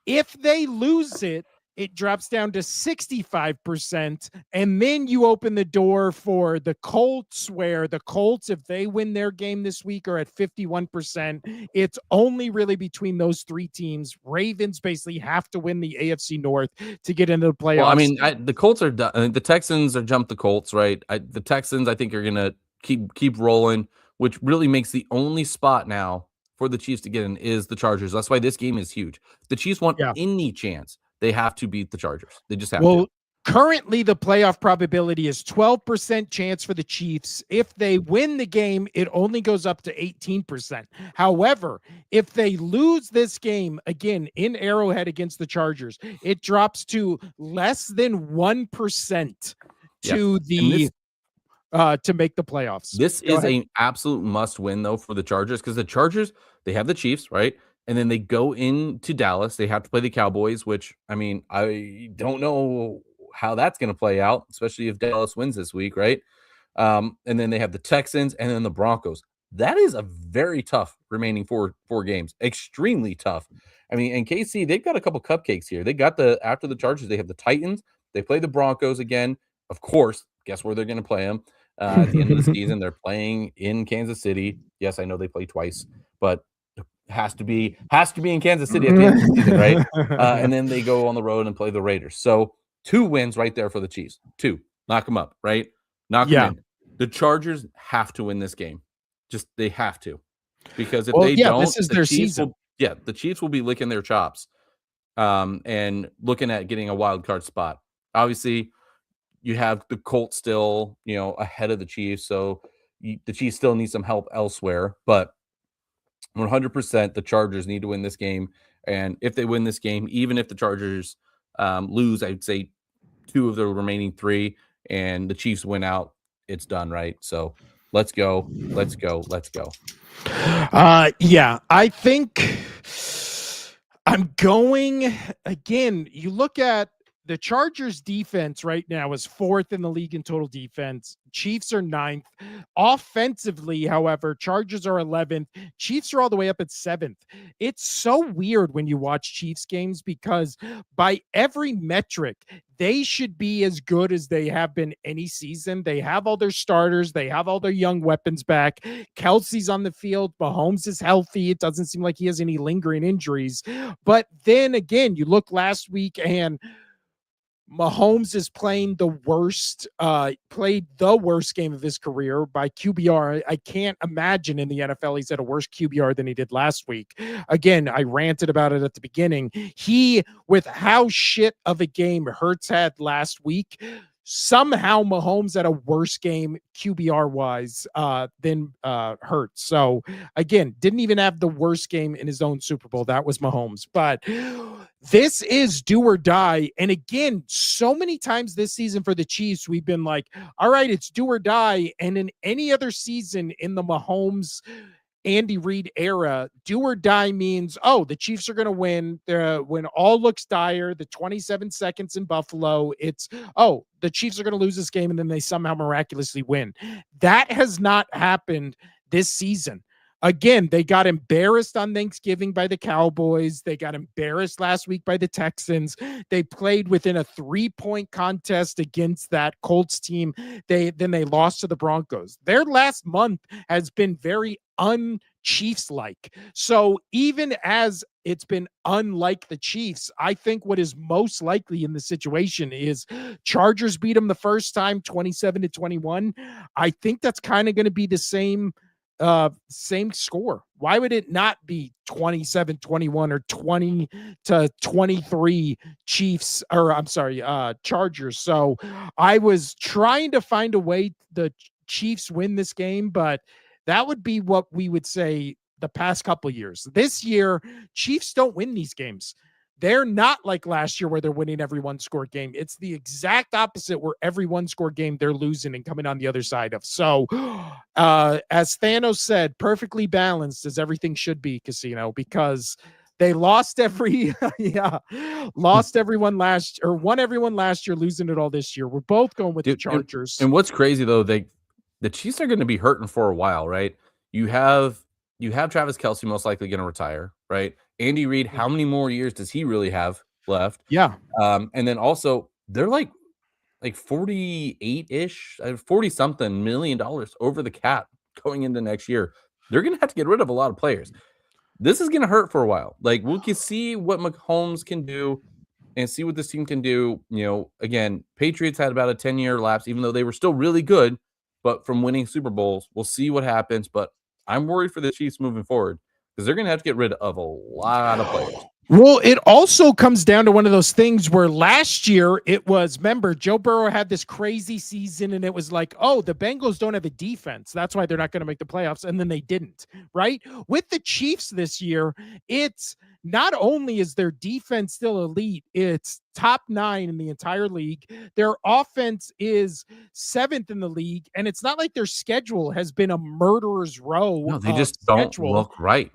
if they lose it, it drops down to 65%. And then you open the door for the Colts, where the Colts, if they win their game this week, are at 51%. It's only really between those 3 teams. Ravens basically have to win the AFC North to get into the playoffs. Well, I mean, the Colts are done. The Texans are jumped the Colts, right? The Texans, I think, are going to keep rolling, which really makes the only spot now for the Chiefs to get in is the Chargers. That's why this game is huge. If the Chiefs want any chance, they have to beat the Chargers. They just have to. Currently, the playoff probability is 12% chance for the Chiefs. If they win the game, it only goes up to 18%. However, if they lose this game again in Arrowhead against the Chargers, it drops to less than 1% to to make the playoffs. This is an absolute must win, though, for the Chargers, because the Chargers, they have the Chiefs, right? And then they go into Dallas. They have to play the Cowboys, which, I mean, I don't know how that's going to play out, especially if Dallas wins this week, right? And then they have the Texans and then the Broncos. That is a very tough remaining four games. Extremely tough. I mean, and KC, they've got a couple cupcakes here. They got after the Chargers, they have the Titans. They play the Broncos again. Of course, guess where they're going to play them? At the end of the season, they're playing in Kansas City. Yes, I know they play twice, but has to be in Kansas City at the end of the season, right? And then they go on the road and play the Raiders. So 2 wins right there for the Chiefs. 2. Knock them up, right? Knock them Yeah. in. The Chargers have to win this game. Just they have to. Because if Well, they yeah, don't, this is the their Chiefs season. the Chiefs will be licking their chops and looking at getting a wild card spot. Obviously, you have the Colts still, ahead of the Chiefs, so the Chiefs still need some help elsewhere, but 100% the Chargers need to win this game, and if they win this game, even if the Chargers lose, I'd say 2 of the remaining 3, and the Chiefs win out, it's done, right? So let's go, let's go, let's go. Yeah, I think I'm going again. You look at the Chargers defense right now is 4th in the league in total defense. Chiefs are 9th. Offensively, however, Chargers are 11th. Chiefs are all the way up at 7th. It's so weird when you watch Chiefs games because by every metric, they should be as good as they have been any season. They have all their starters, they have all their young weapons back. Kelsey's on the field, Mahomes is healthy. It doesn't seem like he has any lingering injuries. But then again, you look last week and Mahomes is playing played the worst game of his career by QBR. I can't imagine in the NFL he's at a worse QBR than he did last week. Again, I ranted about it at the beginning. With how shit of a game Hurts had last week, somehow Mahomes had a worse game QBR wise than Hurts. So again, didn't even have the worst game in his own Super Bowl. That was Mahomes. But this is do or die. And again, so many times this season for the Chiefs, we've been like, all right, it's do or die. And in any other season in the Mahomes Andy Reid era, do or die means, oh, the Chiefs are going to win. When all looks dire, the 27 seconds in Buffalo, it's, oh, the Chiefs are going to lose this game and then they somehow miraculously win. That has not happened this season. Again, they got embarrassed on Thanksgiving by the Cowboys. They got embarrassed last week by the Texans. They played within a 3-point contest against that Colts team. Then they lost to the Broncos. Their last month has been very un-Chiefs like. So even as it's been unlike the Chiefs, I think what is most likely in the situation is Chargers beat them the first time 27-21. I think that's kind of going to be the same score. Why would it not be 27-21 or 20-23 Chiefs, or I'm sorry, Chargers? So I was trying to find a way the Chiefs win this game, but that would be what we would say the past couple of years. This year, Chiefs don't win these games. They're not like last year where they're winning every one-score game. It's the exact opposite where every one-score game they're losing and coming on the other side of. So, as Thanos said, perfectly balanced as everything should be, Casino, because they lost lost everyone won everyone last year, losing it all this year. We're both going with the Chargers. And what's crazy though, the Chiefs are going to be hurting for a while, right? You have Travis Kelce most likely going to retire, right? Andy Reid, how many more years does he really have left? Yeah. And then also they're like 48-ish, 40 something $million over the cap going into next year. They're going to have to get rid of a lot of players. This is going to hurt for a while. Like we can see what Mahomes can do and see what this team can do. Again, Patriots had about a 10-year lapse, even though they were still really good, but from winning Super Bowls, we'll see what happens. But I'm worried for the Chiefs moving forward because they're going to have to get rid of a lot of players. Well, it also comes down to one of those things where last year remember, Joe Burrow had this crazy season and it was like, oh, the Bengals don't have a defense. That's why they're not going to make the playoffs. And then they didn't, right? With the Chiefs this year, it's not only is their defense still elite, it's top 9 in the entire league. Their offense is 7th in the league. And it's not like their schedule has been a murderer's row. No, they just don't look right.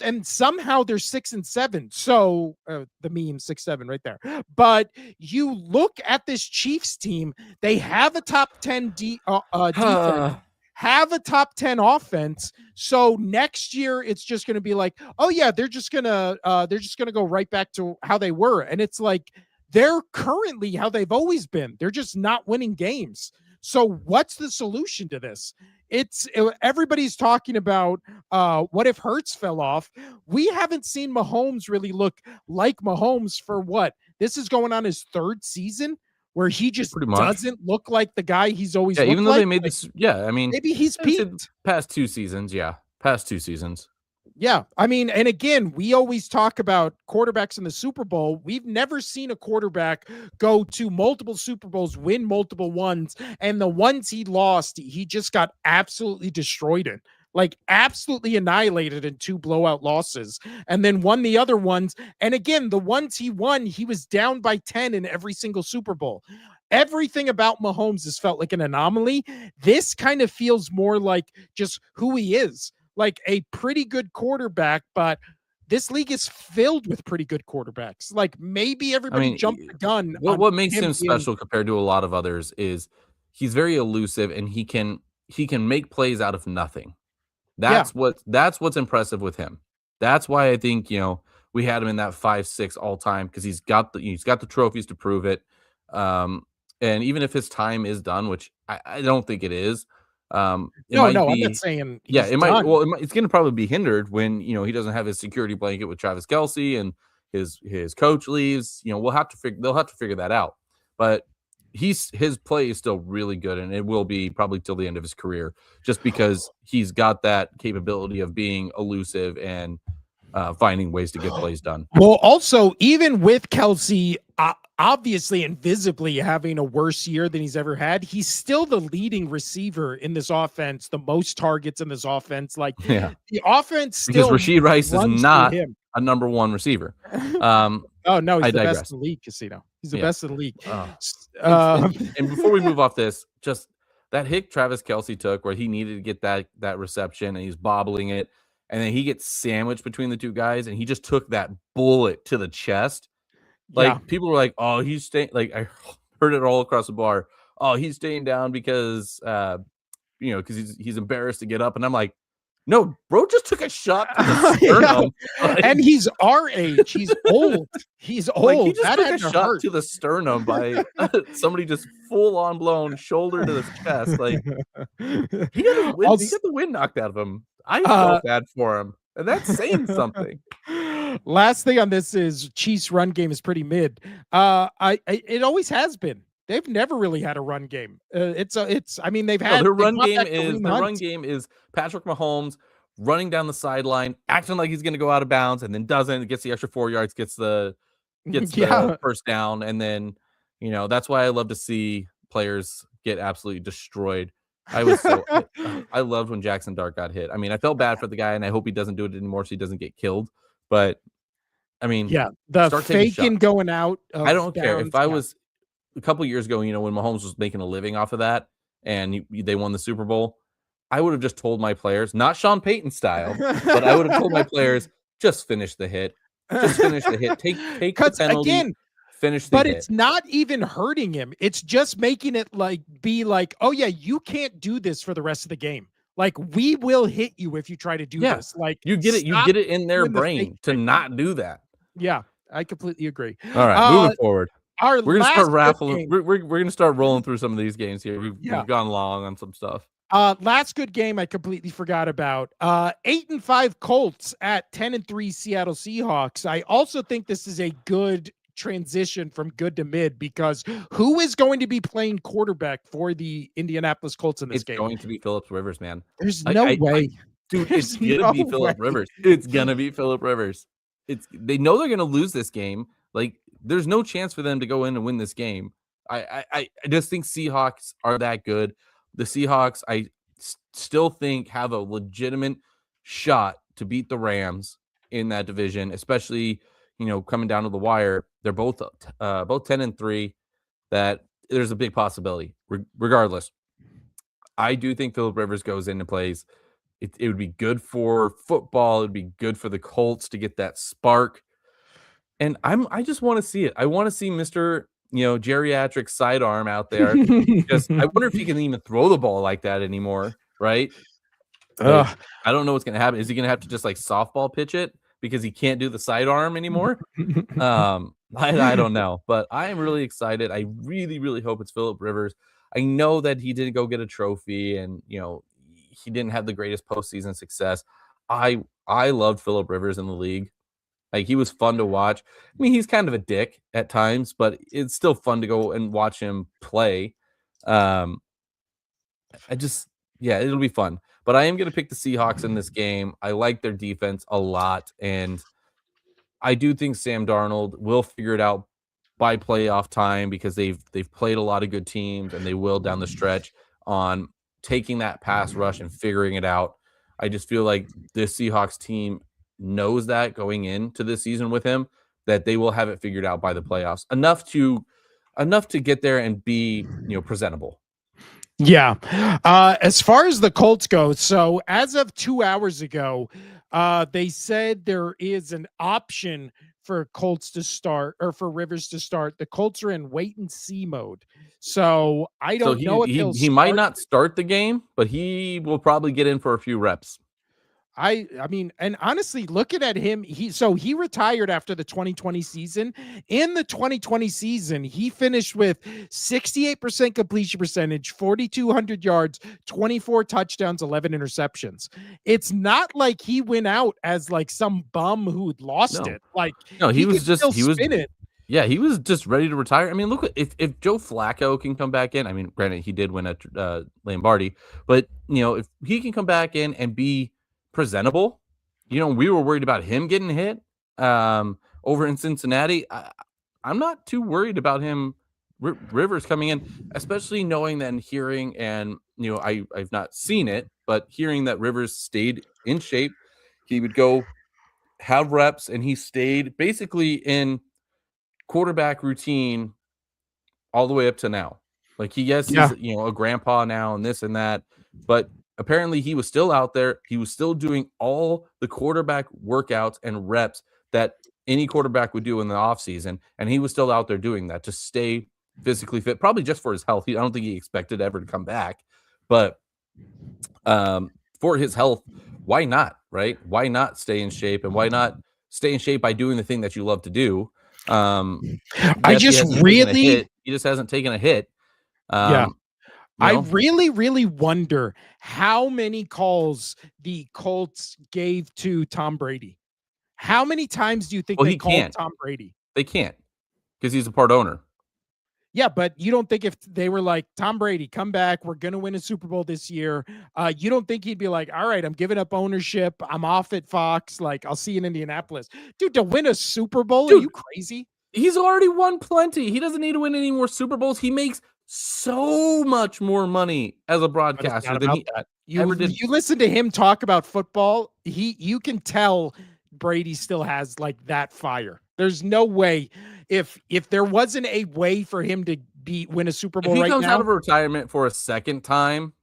And somehow they're 6 and 7. So the meme 6-7 right there. But you look at this Chiefs team, they have a top 10 defense, have a top 10 offense. So next year it's just going to be like, oh yeah, they're just going to go right back to how they were. And it's like they're currently how they've always been. They're just not winning games. So what's the solution to this? everybody's talking about what if Hurts fell off. We haven't seen Mahomes really look like Mahomes for what? This is going on his third season where he just Pretty much. doesn't look like the guy he's always Yeah, even looked though they like. made Like, this, yeah, I mean, maybe he's I would say peaked. past 2 seasons, yeah, past 2 seasons. Yeah. I mean, and again, we always talk about quarterbacks in the Super Bowl. We've never seen a quarterback go to multiple Super Bowls, win multiple ones, and the ones he lost, he just got absolutely destroyed in. Like absolutely annihilated in 2 blowout losses, and then won the other ones. And again, the ones he won, he was down by 10 in every single Super Bowl. Everything about Mahomes has felt like an anomaly. This kind of feels more like just who he is, like a pretty good quarterback, but this league is filled with pretty good quarterbacks. Like maybe I everybody mean, jumped the gun what on what makes him him being. special compared to a lot of others is he's very elusive and he can make plays out of nothing. Yeah. That's what's impressive with him. That's why I think, we had him in that 5-6 all time because he's got the trophies to prove it. Um, and even if his time is done, which I don't think it is, it No, might no, I'm not be saying yeah, he's done. it's gonna probably be hindered when, he doesn't have his security blanket with Travis Kelce and his coach leaves. They'll have to figure that out. But his play is still really good, and it will be probably till the end of his career, just because he's got that capability of being elusive and finding ways to get plays done. Well, also, even with Kelsey, obviously and visibly having a worse year than he's ever had, he's still the leading receiver in this offense, the most targets in this offense. Like Yeah, the offense because still Rashid Rice is runs through not him. a number one receiver. Um, Oh no, he's I the best digress. in the league, Casino. He's the Yeah. best in the league. Oh. And Um, before we move off this, just that hit Travis Kelce took where he needed to get that reception and he's bobbling it, and then he gets sandwiched between the two guys, and he just took that bullet to the chest. yeah. Like, people were like, "Oh, he's staying," like, I heard it all across the bar. "Oh, he's staying down because, because he's embarrassed to get up," and I'm like, "No, bro just took a shot to the Yeah. sternum." And Like he's our age. He's old. He's like, he old. just That took a had to shot hurt. to the sternum by somebody just full on blown shoulder to the chest, like, he Also, got the wind knocked out of him. I uh, felt bad for him, and that's saying something. last thing on this is Chiefs run game is pretty mid. It always has been. They've never really had a run game. I mean No, they've brought back Kareem their run Hunt. game is Patrick Mahomes running down the sideline, acting like he's gonna go out of bounds, and then doesn't, gets the extra 4 yards, gets the Yeah. first down, and then, that's why I love to see players get absolutely destroyed. I loved when Jackson Dart got hit. I mean, I felt bad for the guy, and I hope he doesn't do it anymore so he doesn't get killed, but, I mean, Yeah, the start taking faking shots. going out I of don't care. If bounds. I Yeah. was a couple years ago, when Mahomes was making a living off of that and they won the Super Bowl, I would have just told my players, not Sean Payton style, but I would have told my players, just finish the hit. Just finish the hit. Take the Because penalty, again, finish the but hit. it's not even hurting him. It's just making it be like, oh yeah, you can't do this for the rest of the game. Like we will hit you if you try to do Yeah. this. Like You stop get it in their doing the fake brain to right now. not do that. Yeah, I completely agree. All right, Uh, moving forward. our We're gonna start last good raffling. game. We're gonna start rolling through some of these games here. Yeah. We've gone long on some stuff. Last good game I completely forgot about. 8-5 Colts at 10-3 Seattle Seahawks. I also think this is a good transition from good to mid because who is going to be playing quarterback for the Indianapolis Colts in this It's game? going to be Phillip Rivers, man. There's I no I I way. dude, it's There's gonna no be way. Phillip Rivers. It's gonna be Phillip Rivers. They know they're gonna lose this game. Like, there's no chance for them to go in and win this game. I just think Seahawks are that good. The Seahawks, still think have a legitimate shot to beat the Rams in that division, especially, coming down to the wire. They're both 10-3. That there's a big possibility. Regardless, I do think Phillip Rivers goes in and plays. It would be good for football. It'd be good for the Colts to get that spark. And I just want to see it. I want to see Mr. Geriatric sidearm out there. Just I wonder if he can even throw the ball like that anymore, right? Like, Ugh. I don't know what's gonna happen. Is he gonna have to just like softball pitch it because he can't do the sidearm anymore? I don't know, but I am really excited. I really, really hope it's Phillip Rivers. I know that he didn't go get a trophy, and he didn't have the greatest postseason success. I loved Phillip Rivers in the league. Like, he was fun to watch. I mean, he's kind of a dick at times, but it's still fun to go and watch him play. Um, I just, yeah, it'll be fun. But I am going to pick the Seahawks in this game. I like their defense a lot, and I do think Sam Darnold will figure it out by playoff time because they've played a lot of good teams, and they will down the stretch on taking that pass rush and figuring it out. I just feel like this Seahawks team knows that going into this season with him, that they will have it figured out by the playoffs enough to get there and be, presentable. Yeah. As far as the Colts go, so as of 2 hours ago, they said there is an option for Colts to start or for Rivers to start. The Colts are in wait and see mode. So I So don't know if he'll he might start. not start the game, but he will probably get in for a few reps. I mean, and honestly, looking at him, he retired after the 2020 season. In the 2020 season, he finished with 68% completion percentage, 4,200 yards, 24 touchdowns, 11 interceptions. It's not like he went out as like some bum who'd lost No. it. Like, No, he could still he was spin it. yeah, he was just ready to retire. I mean, look, if Joe Flacco can come back in, I mean, granted he did win a Lombardi, but if he can come back in and be presentable, we were worried about him getting hit over in Cincinnati. I'm not too worried about him. Rivers coming in, especially knowing that and hearing, and I've not seen it, but hearing that Rivers stayed in shape, he would go have reps, and he stayed basically in quarterback routine all the way up to now. Like, he's Yeah. a grandpa now and this and that, but apparently he was still out there. He was still doing all the quarterback workouts and reps that any quarterback would do in the offseason, and he was still out there doing that to stay physically fit, probably just for his health. I don't think he expected ever to come back, but for his health, why not, right? Why not stay in shape, and why not stay in shape by doing the thing that you love to do? I Yes, just he just hasn't taken a hit. yeah. You I know, really, really wonder how many calls the Colts gave to Tom Brady. How many times do you think well, they he called can't. Tom Brady? They can't because he's a part owner. Yeah, but you don't think if they were like, Tom Brady, come back, we're going to win a Super Bowl this year, you don't think he'd be like, all right, I'm giving up ownership. I'm off at Fox. Like, I'll see you in Indianapolis. Dude, to win a Super Bowl, are Dude, you crazy? he's already won plenty. He doesn't need to win any more Super Bowls. He makes so much more money as a But it's broadcaster not than about he that. ever did. You listen to him talk about football, you can tell Brady still has like that fire. There's no way if there wasn't a way for him to win a Super If Bowl he right comes out now. of retirement for a second time,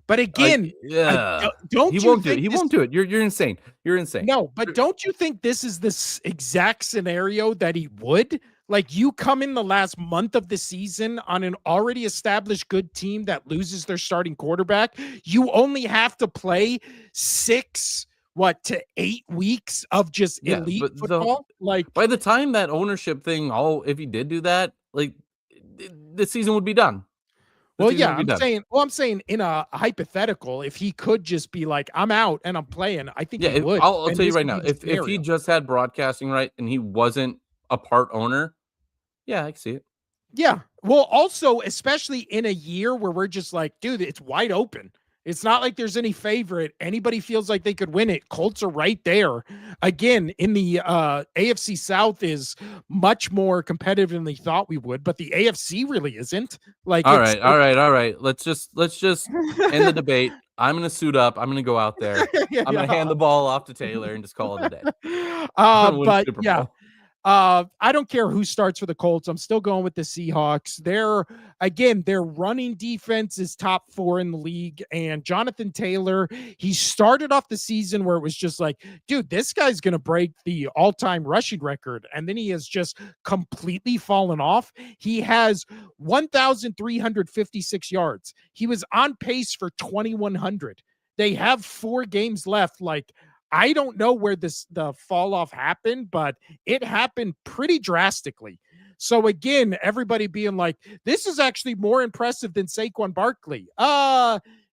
But like, again, yeah, he don't you won't do it. think He this? won't do it. You're insane. You're insane. No, but don't you think this is this exact scenario that he would? Like, you come in the last month of the season on an already established good team that loses their starting quarterback. You only have to play 6 to 8 weeks of just Yeah, elite but football. Like, by the time that ownership thing, if he did do that, like, the season would be done. The well, season yeah, would be done. I'm saying in a hypothetical, if he could just be like, I'm out and I'm playing, I think Yeah, he would. I'll And tell you this right would be now, the if he scenario. just had broadcasting right and he wasn't a part owner, yeah, I can see it. Yeah. Well, also, especially in a year where we're just like, dude, it's wide open. It's not like there's any favorite. Anybody feels like they could win it. Colts are right there. Again, in the AFC South is much more competitive than they thought we would, but the AFC really isn't. Like, All it's right, all right, all right. Let's just end the debate. I'm gonna suit up. I'm gonna go out there. I'm gonna yeah. hand the ball off to Taylor and just call it a day. I'm gonna win a But Super yeah, Bowl. I don't care who starts for the Colts. I'm still going with the Seahawks. Their running defense is top 4 in the league. And Jonathan Taylor, he started off the season where it was just like, dude, this guy's going to break the all-time rushing record. And then he has just completely fallen off. He has 1,356 yards. He was on pace for 2,100. They have 4 games left. Like, I don't know where the fall off happened, but it happened pretty drastically. So again, everybody being like, this is actually more impressive than Saquon Barkley.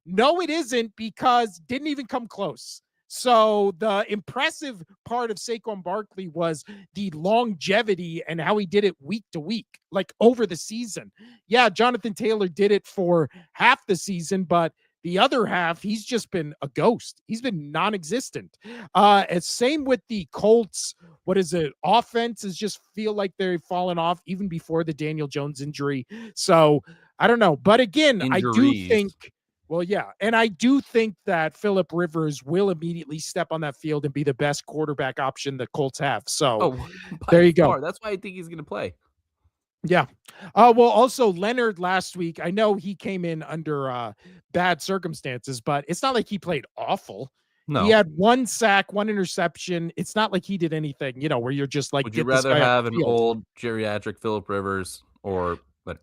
No, it isn't, because didn't even come close. So the impressive part of Saquon Barkley was the longevity and how he did it week to week, like over the season. Yeah, Jonathan Taylor did it for half the season, but the other half, he's just been a ghost. He's been non-existent. And same with the Colts. What is it? Offenses just feel like they've fallen off even before the Daniel Jones injury. So I don't know. But again, I do Injuries. think, well, yeah. And I do think that Phillip Rivers will immediately step on that field and be the best quarterback option the Colts have. So Oh, by there you go. far. That's why I think he's going to play. Yeah. Well, also Leonard last week, I know he came in under bad circumstances, but it's not like he played awful. He No. had one sack, one interception. It's not like he did anything, where you're just like, Would you get this rather guy off have the an field. old geriatric Phillip Rivers or but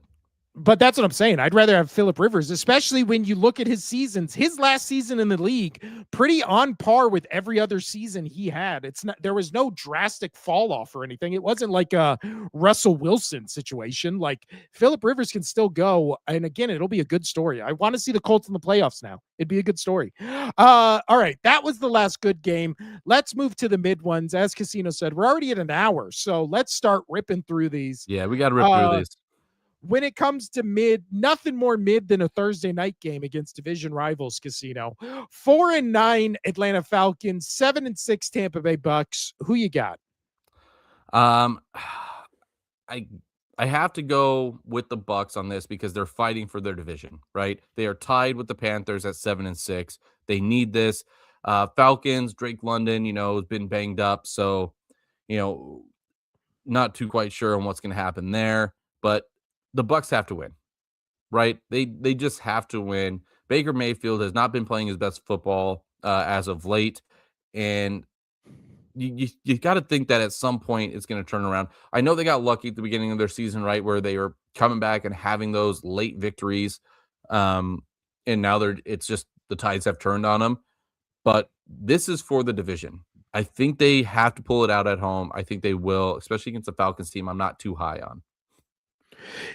But that's what I'm saying. I'd rather have Phillip Rivers, especially when you look at his seasons. His last season in the league, pretty on par with every other season he had. It's not, there was no drastic fall off or anything. It wasn't like a Russell Wilson situation. Like, Phillip Rivers can still go. And again, it'll be a good story. I want to see the Colts in the playoffs now. It'd be a good story. All right. That was the last good game. Let's move to the mid ones. As Casino said, we're already at an hour. So let's start ripping through these. yeah, we got to rip through these. When it comes to mid, nothing more mid than a Thursday night game against division rivals. Casino 4-9 Atlanta Falcons, 7-6 Tampa Bay Bucks. Who you got? Um, I I have to go with the Bucks on this because they're fighting for their division, right? They are tied with the Panthers at 7-6. They need this. Falcons, Drake London, has been banged up, so you know, not too quite sure on what's going to happen there. But the Bucks have to win, right? They just have to win. Baker Mayfield has not been playing his best football as of late, and you got to think that at some point it's going to turn around. I know they got lucky at the beginning of their season, right, where they were coming back and having those late victories, and now it's just the tides have turned on them. But this is for the division. I think they have to pull it out at home. I think they will, especially against the Falcons team I'm not too high on.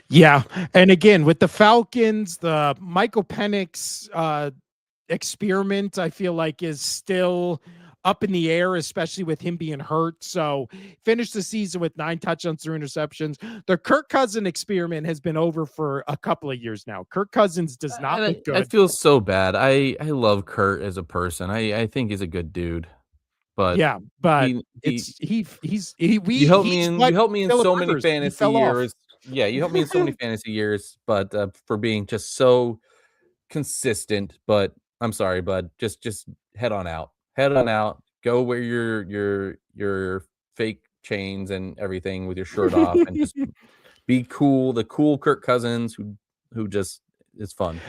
Yeah. And again, with the Falcons, the Michael Penix experiment, I feel like, is still up in the air, especially with him being hurt. So finished the season with 9 touchdowns, 3 interceptions. The Kirk Cousins experiment has been over for a couple of years now. Kirk Cousins does not And look I good. feel so bad. I love Kurt as a person. I think he's a good dude, but Yeah, but he he it's he's he you we helped me he's in what you helped me in Phillip so many Rivers, he fantasy fell off. years. Yeah, you helped me in so many fantasy years, but for being just so consistent. But I'm sorry, bud. Just head on out. Head on out. Go wear your fake chains and everything with your shirt off, and just be cool. The cool Kirk Cousins who just is fun.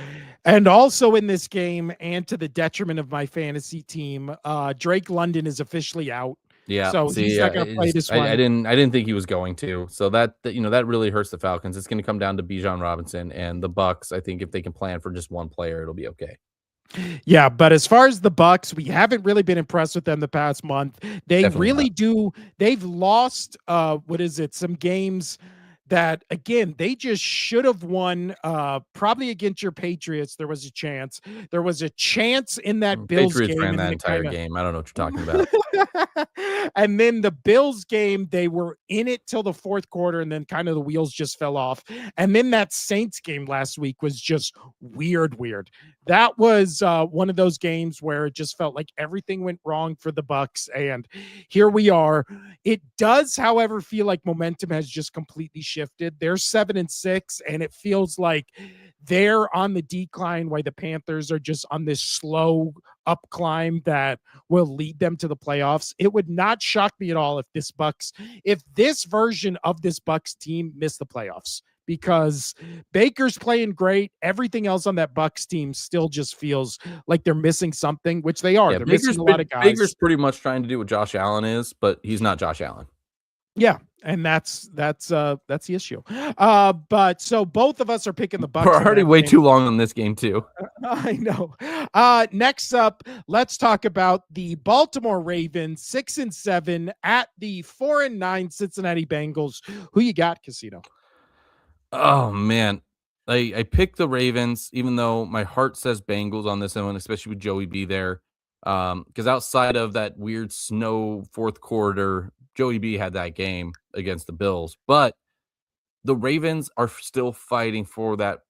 And also in this game, and to the detriment of my fantasy team, Drake London is officially out. Yeah. So he's See, not gonna it play just this I one. didn't think he was going to. So that really hurts the Falcons. It's going to come down to Bijan Robinson and the Bucks. I think if they can plan for just one player, it'll be okay. Yeah, but as far as the Bucks, we haven't really been impressed with them the past month. They Definitely really not. do. They've lost what is it? Some games that, again, they just should have won, probably against your Patriots. There was a chance. There was a chance in that Bills Patriots game, ran and that then it entire kind of game. I don't know what you're talking about. and then the Bills game, they were in it till the fourth quarter, and then kind of the wheels just fell off. And then that Saints game last week was just weird. That was one of those games where it just felt like everything went wrong for the Bucks, and here we are. It does, however, feel like momentum has just completely shifted. They're 7-6, and it feels like they're on the decline, while the Panthers are just on this slow up climb that will lead them to the playoffs. It would not shock me at all if this version of this Bucks team missed the playoffs, because Baker's playing great. Everything else on that Bucks team still just feels like they're missing something, which they are. Yeah, They're missing a lot of Baker's guys. pretty much trying to do what Josh Allen is, but he's not Josh Allen. Yeah, and that's the issue. But so both of us are picking the Bucks. We're In already that way game. too long on this game too. I know. Next up, let's talk about the Baltimore Ravens, 6-7 at the 4-9 Cincinnati Bengals. Who you got, Casino? Oh man. I picked the Ravens, even though my heart says Bengals on this one, especially with Joey B there. Because outside of that weird snow fourth quarter, Joey B had that game against the Bills. But the Ravens are still fighting for that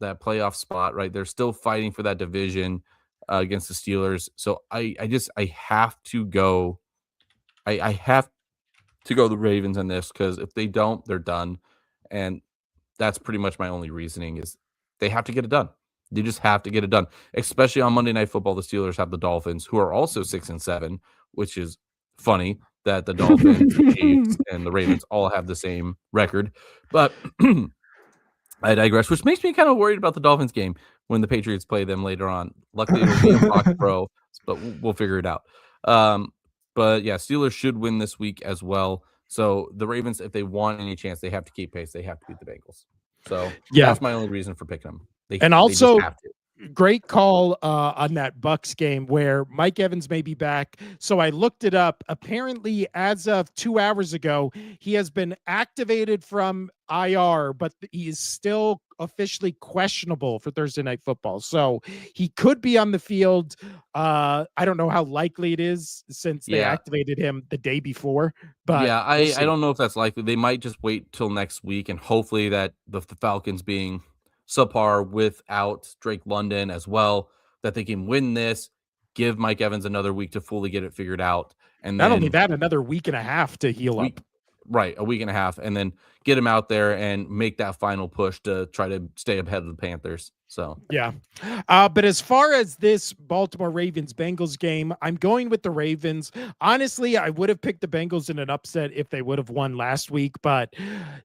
playoff spot, right? They're still fighting for that division against the Steelers. So I have to go. I have to go the Ravens in this because if they don't, they're done. And that's pretty much my only reasoning is they have to get it done. They just have to get it done, especially on Monday Night Football. The Steelers have the Dolphins, who are also 6-7, which is funny that the Dolphins, the Chiefs, and the Ravens all have the same record. But I digress, which makes me kind of worried about the Dolphins game when the Patriots play them later on. Luckily, it'll be on Fox Pro, but we'll figure it out. But yeah, Steelers should win this week as well. So the Ravens, if they want any chance, they have to keep pace. They have to beat the Bengals. So Yeah. that's my only reason for picking them. And they also, just have to. great call on that Bucks game where Mike Evans may be back. So I looked it up. Apparently, as of 2 hours ago, he has been activated from IR, but he is still officially questionable for Thursday Night Football. So he could be on the field. I don't know how likely it is since they activated him the day before. But yeah, I don't know if that's likely. They might just wait till next week, and hopefully that the Falcons being subpar without Drake London as well, that they can win this, give Mike Evans another week to fully get it figured out. And not then only that, another week and a half to heal up. Right, a week and a half, and then get him out there and make that final push to try to stay ahead of the Panthers. So yeah. But as far as this Baltimore Ravens Bengals game, I'm going with the Ravens. Honestly, I would have picked the Bengals in an upset if they would have won last week, but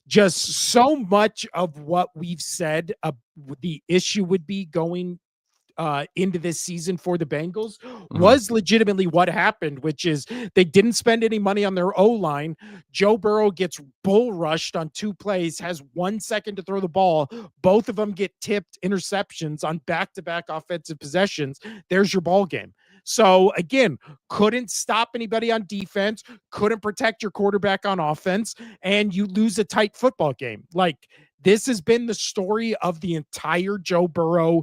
just so much of what we've said, the issue would be going into this season for the Bengals was legitimately what happened, which is they didn't spend any money on their O-line. Joe Burrow gets bull rushed on 2 plays, has 1 second to throw the ball. Both of them get tipped interceptions on back-to-back offensive possessions. There's your ball game. So again, couldn't stop anybody on defense, couldn't protect your quarterback on offense, and you lose a tight football game. Like, this has been the story of the entire Joe Burrow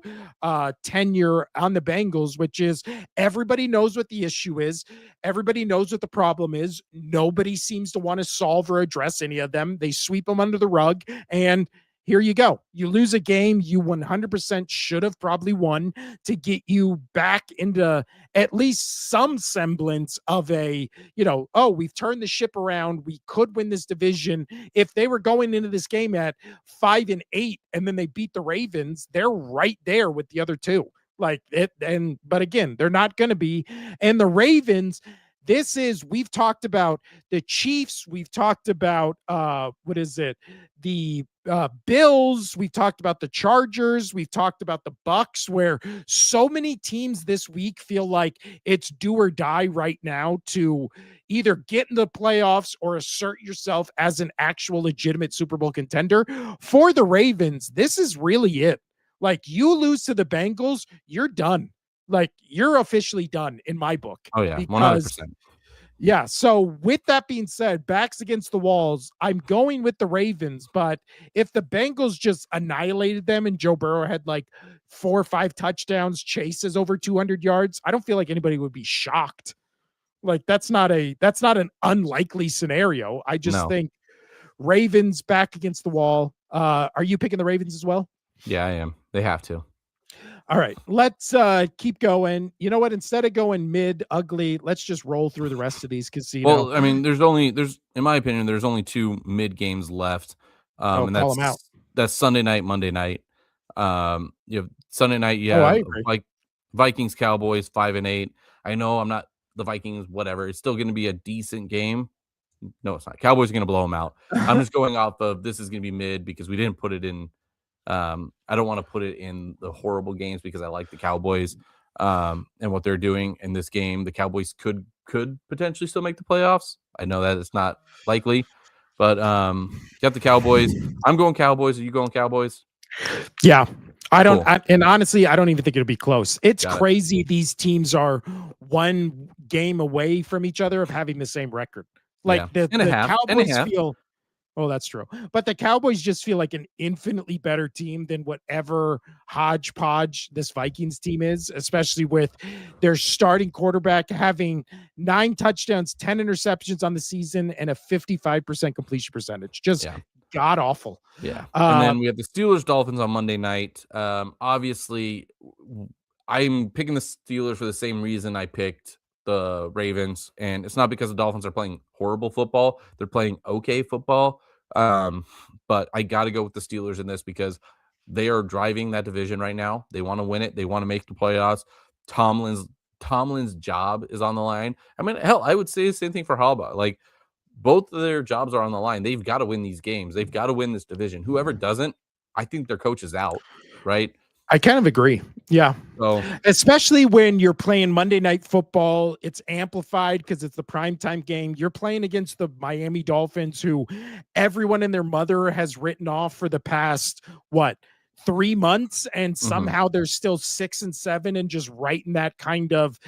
tenure on the Bengals, which is everybody knows what the issue is. Everybody knows what the problem is. Nobody seems to want to solve or address any of them. They sweep them under the rug, and here you go. You lose a game you 100% should have probably won to get you back into at least some semblance of a, oh, we've turned the ship around. We could win this division. If they were going into this game at 5-8 and then they beat the Ravens, they're right there with the other two. But again, they're not going to be. And the Ravens, we've talked about the Chiefs. We've talked about, the Bills. We've talked about the Chargers. We've talked about the Bucks, where so many teams this week feel like it's do or die right now to either get in the playoffs or assert yourself as an actual legitimate Super Bowl contender. For the Ravens, this is really it. Like, you lose to the Bengals, you're done. Like, you're officially done in my book. Oh yeah, 100%. Yeah. So with that being said, backs against the walls, I'm going with the Ravens. But if the Bengals just annihilated them and Joe Burrow had like 4 or 5 touchdowns, chases over 200 yards, I don't feel like anybody would be shocked. Like, that's not an unlikely scenario. I just think Ravens back against the wall. Are you picking the Ravens as well? Yeah, I am. They have to. All right, let's keep going. You know what? Instead of going mid ugly, let's just roll through the rest of these casinos. Well, I mean, in my opinion, there's only 2 mid games left. And call them out. That's Sunday night, Monday night. You have Sunday night, like Vikings, Cowboys, 5-8. I know I'm not the Vikings, whatever. It's still going to be a decent game. No, it's not. Cowboys are going to blow them out. I'm just going off of this is going to be mid because we didn't put it in. I don't want to put it in the horrible games because I like the Cowboys and what they're doing in this game. The Cowboys could potentially still make the playoffs. I know that it's not likely, but got the Cowboys. I'm going Cowboys. Are you going Cowboys? Yeah. I don't, cool. And honestly, I don't even think it'll be close. It's crazy. These teams are 1 game away from each other of having the same record. Like the Cowboys feel. Oh, that's true. But the Cowboys just feel like an infinitely better team than whatever hodgepodge this Vikings team is, especially with their starting quarterback having 9 touchdowns, 10 interceptions on the season, and a 55% completion percentage. Just Yeah. god awful. Yeah. And Uh, then we have the Steelers Dolphins on Monday night. Obviously, I'm picking the Steelers for the same reason I picked the Ravens. And it's not because the Dolphins are playing horrible football, they're playing okay football. Um, but I got to go with the Steelers in this because they are driving that division right now. They want to win it, they want to make the playoffs. Tomlin's Tomlin's job is on the line. I mean, hell, I would say the same thing for Harbaugh. Like, both of their jobs are on the line. They've got to win these games. They've got to win this division. Whoever doesn't, I think their coach is out, right? I kind of agree. Yeah. So Especially when you're playing Monday Night Football, it's amplified because it's the primetime game. You're playing against the Miami Dolphins, who everyone and their mother has written off for the past, what, 3 months, and somehow they're still 6-7 and just right in that kind of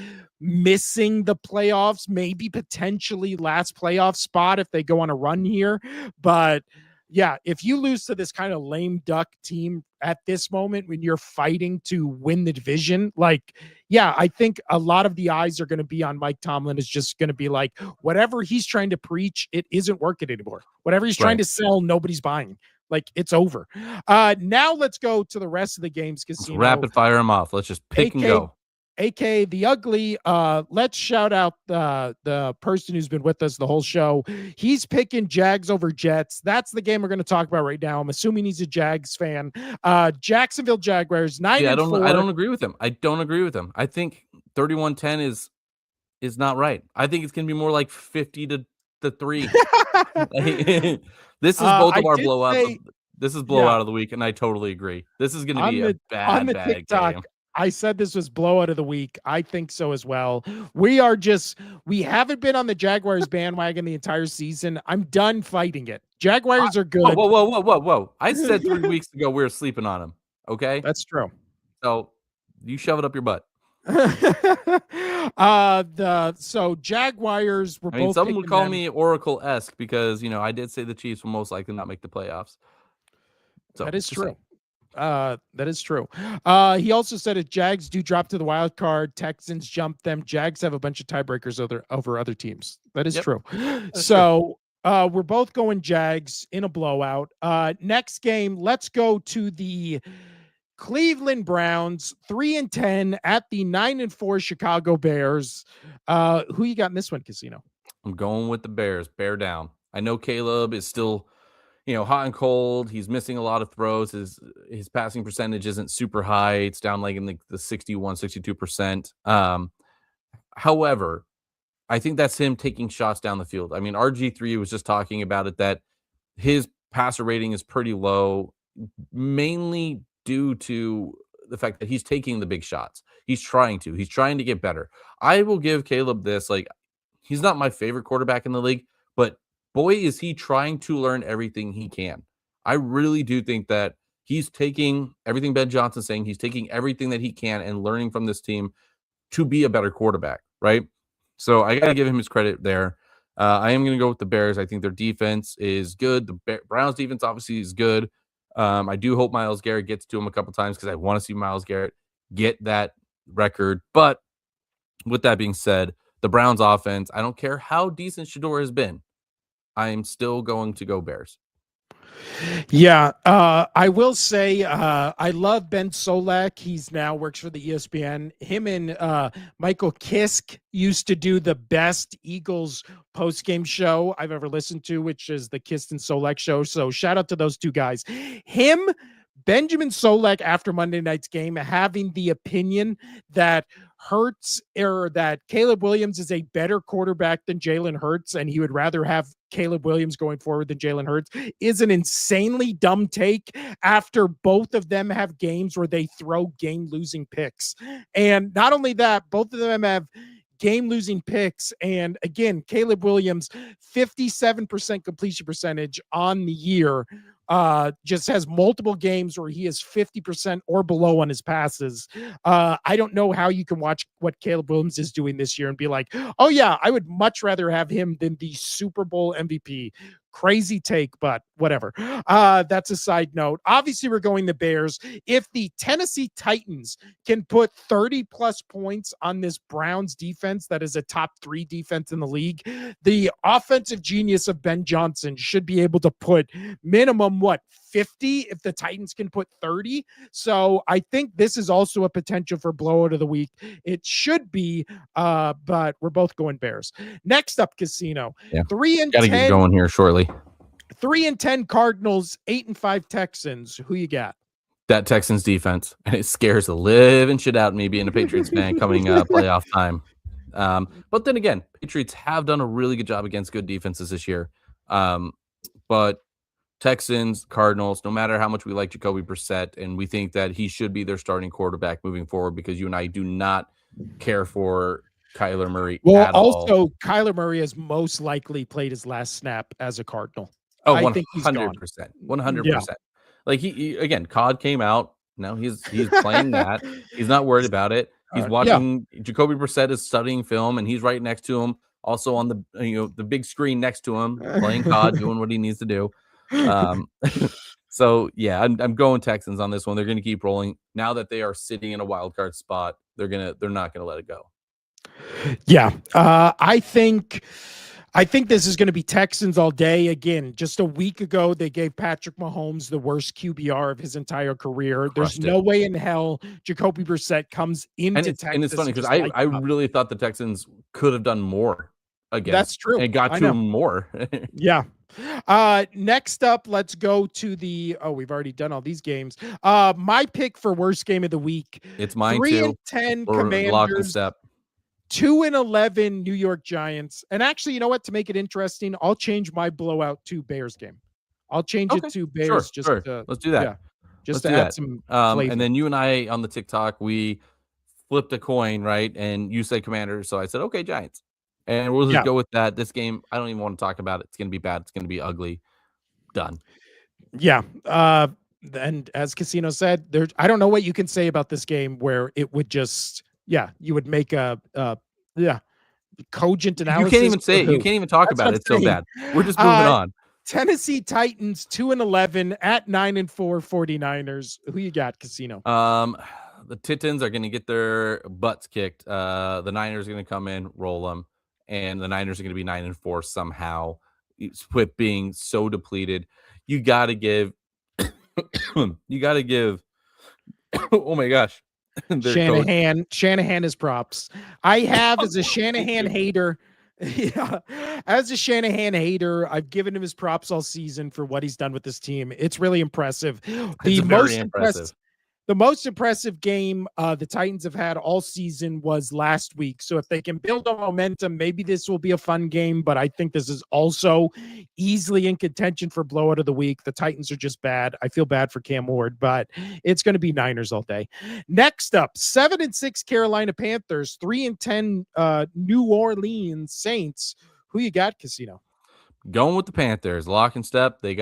missing the playoffs, maybe potentially last playoff spot if they go on a run here. But yeah, if you lose to this kind of lame duck team at this moment when you're fighting to win the division, like, yeah, I think a lot of the eyes are going to be on Mike Tomlin. Is just going to be like, whatever he's trying to preach, it isn't working anymore. Whatever he's trying right, to sell, nobody's buying. Like, it's over. Now let's go to the rest of the games, let's Casino. rapid fire them off. Let's just pick and AK go. AK the ugly. Let's shout out the person who's been with us the whole show. He's picking Jags over Jets. That's the game we're going to talk about right now. I'm assuming he's a Jags fan. Jacksonville Jaguars 9 Yeah, and I 4. don't agree with him. I don't agree with him. I think 31-10 is not right. I think it's gonna be more like 50 to 3. This is both I of our did blowouts of say, this is yeah, blowout of the week, and I totally agree. This is gonna on be a the bad TikTok, game. I said this was blowout of the week. I think so as well. We haven't been on the Jaguars bandwagon the entire season. I'm done fighting it. Jaguars are Whoa, good. whoa, whoa, whoa, whoa, whoa. I said 3 weeks ago we were sleeping on him, okay? That's true. So, you shove it up your butt. So Jaguars were I mean, both some would picking call them. me Oracle-esque because, I did say the Chiefs will most likely not make the playoffs. So, That is just saying. true. That is true. He also said if Jags do drop to the wild card, Texans jump them. Jags have a bunch of tiebreakers over other teams. That is Yep, true. that's true. So we're both going Jags in a blowout. Next game, let's go to the Cleveland Browns 3-10 at the 9-4 Chicago Bears. Who you got in this one, Casino? I'm going with the Bears. Bear down. I know Caleb is still, hot and cold. He's missing a lot of throws. His passing percentage isn't super high. It's down like in the 61, 62%. However, I think that's him taking shots down the field. I mean, RG3 was just talking about it, that his passer rating is pretty low, mainly due to the fact that he's taking the big shots. He's trying to get better. I will give Caleb this. Like, he's not my favorite quarterback in the league, but boy, is he trying to learn everything he can. I really do think that he's taking everything Ben Johnson's saying, he's taking everything that he can and learning from this team to be a better quarterback, right? So I got to give him his credit there. I am going to go with the Bears. I think their defense is good. The Browns defense obviously is good. I do hope Myles Garrett gets to him a couple times because I want to see Myles Garrett get that record. But with that being said, the Browns offense, I don't care how decent Shador has been, I'm still going to go Bears. Yeah, I will say I love Ben Solak. He's now works for the ESPN. Him and Michael Kiske used to do the best Eagles post-game show I've ever listened to, which is the Kiske and Solak show. So shout out to those two guys. Benjamin Solak, after Monday night's game, having the opinion that that Caleb Williams is a better quarterback than Jalen Hurts, and he would rather have Caleb Williams going forward than Jalen Hurts, is an insanely dumb take after both of them have games where they throw game-losing picks. And not only that, both of them have game-losing picks. And again, Caleb Williams, 57% completion percentage on the year, just has multiple games where he is 50% or below on his passes. I don't know how you can watch what Caleb Williams is doing this year and be like, oh yeah, I would much rather have him than the Super Bowl MVP Crazy take, but whatever. That's a side note. Obviously, we're going the Bears. If the Tennessee Titans can put 30 plus points on this Browns defense, that is a top 3 defense in the league, the offensive genius of Ben Johnson should be able to put minimum, 50 if the Titans can put 30. So I think this is also a potential for blowout of the week. It should be, but we're both going Bears. Next up, Casino. Yeah. 3 and Got to get 10. going here shortly. 3 and 10 Cardinals, 8 and 5 Texans. Who you got? That Texans defense, and it scares the living shit out of me being a Patriots fan coming playoff time. But then again, Patriots have done a really good job against good defenses this year. But Texans, Cardinals, no matter how much we like Jacoby Brissett, and we think that he should be their starting quarterback moving forward, because you and I do not care for Kyler Murray at all. Kyler Murray has most likely played his last snap as a Cardinal. Oh, I think he's 100%. 100%. Like he again, COD came out. Now he's playing that. He's not worried about it. He's watching Jacoby Brissett is studying film, and he's right next to him, also on the big screen next to him, playing COD, doing what he needs to do. So yeah, I'm going Texans on this one. They're going to keep rolling now that they are sitting in a wild card spot. They're not going to let it go. Yeah, I think this is going to be Texans all day. Again, just a week ago, they gave Patrick Mahomes the worst QBR of his entire career. There's no way in hell Jacoby Brissett comes into Texas. And it's funny because I really thought the Texans could have done more again. That's true. And got to him more. Yeah. Next up, let's go to we've already done all these games. My pick for worst game of the week. It's mine 3 too. and 10 Lock and Commanders. step. 2 and 11 New York Giants. And actually, you know what? To make it interesting, I'll change my blowout to Bears game. I'll change it to Bears. Sure. Let's do that. Yeah, just to add some flavor. And then you and I on the TikTok, we flipped a coin, right? And you said Commanders, so I said okay, Giants. And we'll just go with that. This game, I don't even want to talk about it. It's going to be bad. It's going to be ugly. Done. Yeah. And as Casino said, I don't know what you can say about this game where it would just, you would make a cogent analysis. You can't even say it. You can't even talk about it. It's so bad. We're just moving on. Tennessee Titans 2 and 11 at 9 and 4 49ers. Who you got, Casino? The Titans are going to get their butts kicked. The Niners are going to come in, roll them. And the Niners are going to be 9 and 4 somehow, with being so depleted. You got to give. Oh my gosh, Shanahan is props. I have as a Shanahan hater. Yeah, as a Shanahan hater, I've given him his props all season for what he's done with this team. It's really impressive. The most impressive game the Titans have had all season was last week. So if they can build on momentum, maybe this will be a fun game. But I think this is also easily in contention for blowout of the week. The Titans are just bad. I feel bad for Cam Ward, but it's going to be Niners all day. Next up, 7 and 6 Carolina Panthers, 3 and 10 New Orleans Saints. Who you got, Casino? Going with the Panthers, lock and step. They're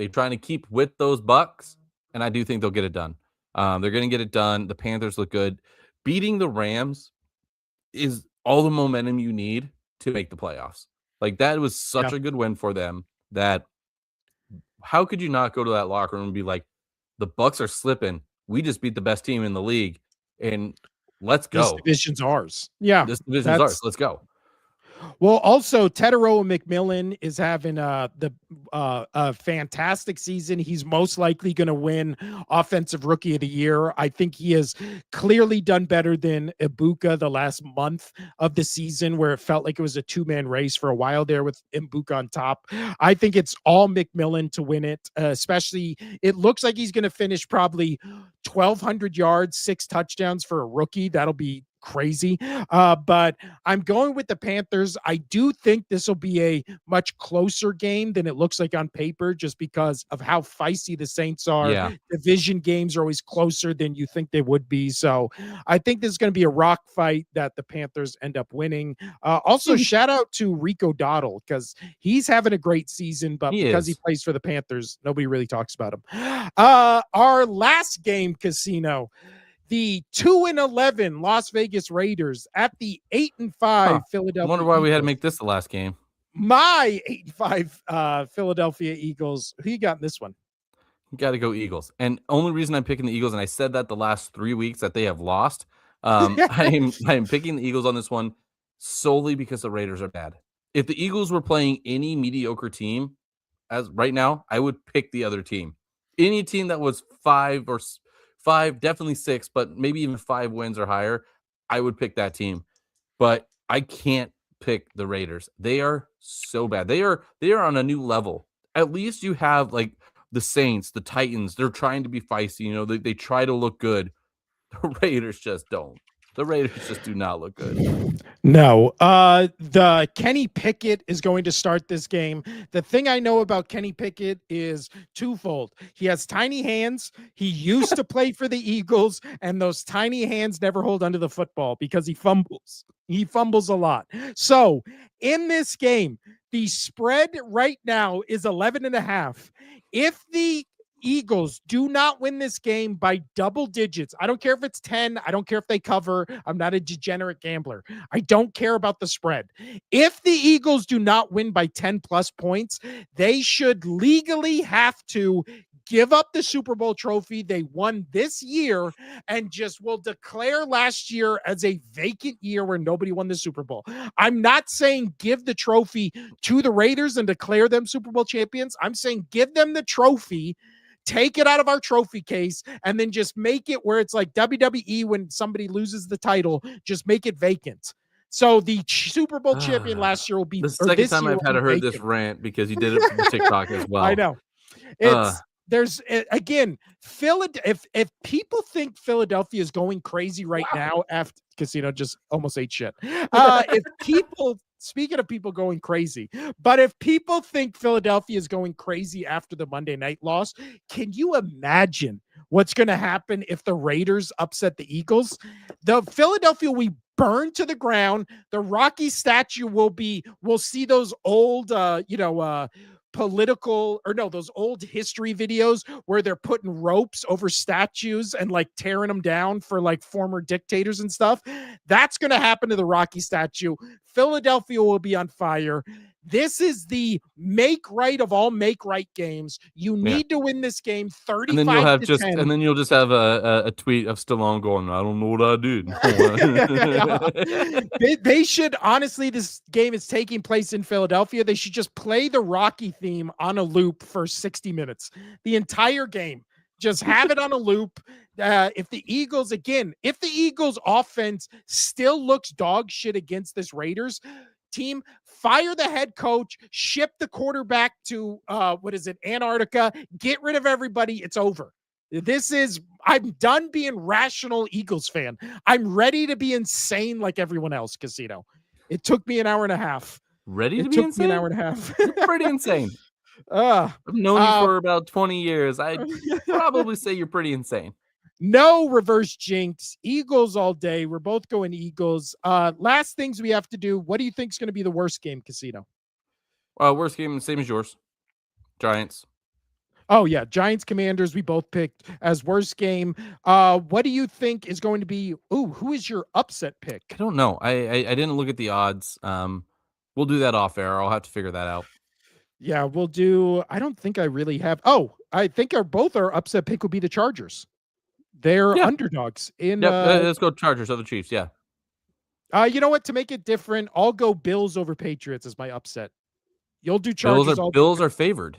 trying to keep with those Bucks, and I do think they'll get it done. They're going to get it done. The Panthers look good. Beating the Rams is all the momentum you need to make the playoffs. Like, that was such a good win for them that how could you not go to that locker room and be like, the Bucks are slipping. We just beat the best team in the league, and let's go. This division's ours. Yeah. This division's ours. Let's go. Well, also Tetairoa McMillan is having a fantastic season. He's most likely going to win Offensive Rookie of the Year. I think he has clearly done better than Ibuka the last month of the season, where it felt like it was a 2-man race for a while there with Ibuka on top. I think it's all McMillan to win it. Especially, it looks like he's going to finish probably 1,200 yards, 6 touchdowns for a rookie. That'll be crazy. But I'm going with the Panthers. I do think this will be a much closer game than it looks like on paper, just because of how feisty the Saints are. Yeah. Division games are always closer than you think they would be. So I think this is going to be a rock fight that the Panthers end up winning. Also, shout out to Rico Dowdle, because he's having a great season, but because he plays for the Panthers, nobody really talks about him. Our last game, Casino. The 2 and 11 Las Vegas Raiders at the 8 and 5 Philadelphia. I wonder why we had to make this the last game. my 85 Philadelphia Eagles. Who you got in this one? You got to go Eagles. And only reason I'm picking the Eagles, and I said that the last 3 weeks that they have lost, I am picking the Eagles on this one solely because the Raiders are bad. If the Eagles were playing any mediocre team as right now, I would pick the other team. Any team that was five, definitely six, but maybe even 5 wins or higher, I would pick that team. But I can't pick the Raiders. They are so bad. They are on a new level. At least you have like the Saints, the Titans. They're trying to be feisty. They try to look good. The Raiders just don't. The Raiders just do not look good. No, the Kenny Pickett is going to start this game. The thing I know about Kenny Pickett is twofold. He has tiny hands. He used to play for the Eagles, and those tiny hands never hold onto the football because he fumbles. He fumbles a lot. So in this game, the spread right now is 11.5. If the Eagles do not win this game by double digits, I don't care if it's 10. I don't care if they cover. I'm not a degenerate gambler. I don't care about the spread. If the Eagles do not win by 10 plus points, they should legally have to give up the Super Bowl trophy they won this year and just will declare last year as a vacant year where nobody won the Super Bowl. I'm not saying give the trophy to the Raiders and declare them Super Bowl champions. I'm saying give them the trophy, take it out of our trophy case, and then just make it where it's like WWE when somebody loses the title, just make it vacant. So the Super Bowl champion last year will be, The or second this time year I've will had be to heard this vacant. rant because you did it for the TikTok as well. I know. Again, if people think Philadelphia is going crazy right now after Casino just almost ate shit. If people, speaking of people going crazy, but if people think Philadelphia is going crazy after the Monday night loss, can you imagine what's going to happen if the Raiders upset the Eagles? The Philadelphia will be burned to the ground. The Rocky statue we'll see those old, political, or no, those old history videos where they're putting ropes over statues and like tearing them down for like former dictators and stuff. That's going to happen to the Rocky statue. Philadelphia will be on fire. This is the make right of all make right games. You Yeah. need to win this game And then you'll 35 have to just 10. and then you'll just have a tweet of Stallone going, I don't know what I did. They should, honestly, this game is taking place in Philadelphia. They should just play the Rocky theme on a loop for 60 minutes. The entire game. Just have it on a loop. If the Eagles offense still looks dog shit against this Raiders team, fire the head coach, ship the quarterback to Antarctica, get rid of everybody. It's over. I'm done being rational Eagles fan. I'm ready to be insane like everyone else, Casino. It took me an hour and a half. Ready to It be took me an insane? hour and a half. You're pretty insane. I've known you for about 20 years. I'd probably say you're pretty insane. No reverse jinx. Eagles all day. We're both going Eagles. Last things we have to do. What do you think is going to be the worst game, Casino? Worst game, same as yours. Giants. Oh, yeah. Giants Commanders, we both picked as worst game. What do you think is going to be? Who is your upset pick? I don't know. I didn't look at the odds. We'll do that off air. I'll have to figure that out. Yeah, we'll do. I don't think I really have. I think both our upset pick would be the Chargers. They're underdogs in. Let's go Chargers over the Chiefs. Yeah. You know what? To make it different, I'll go Bills over Patriots as my upset. You'll do Chargers. Bills are favored.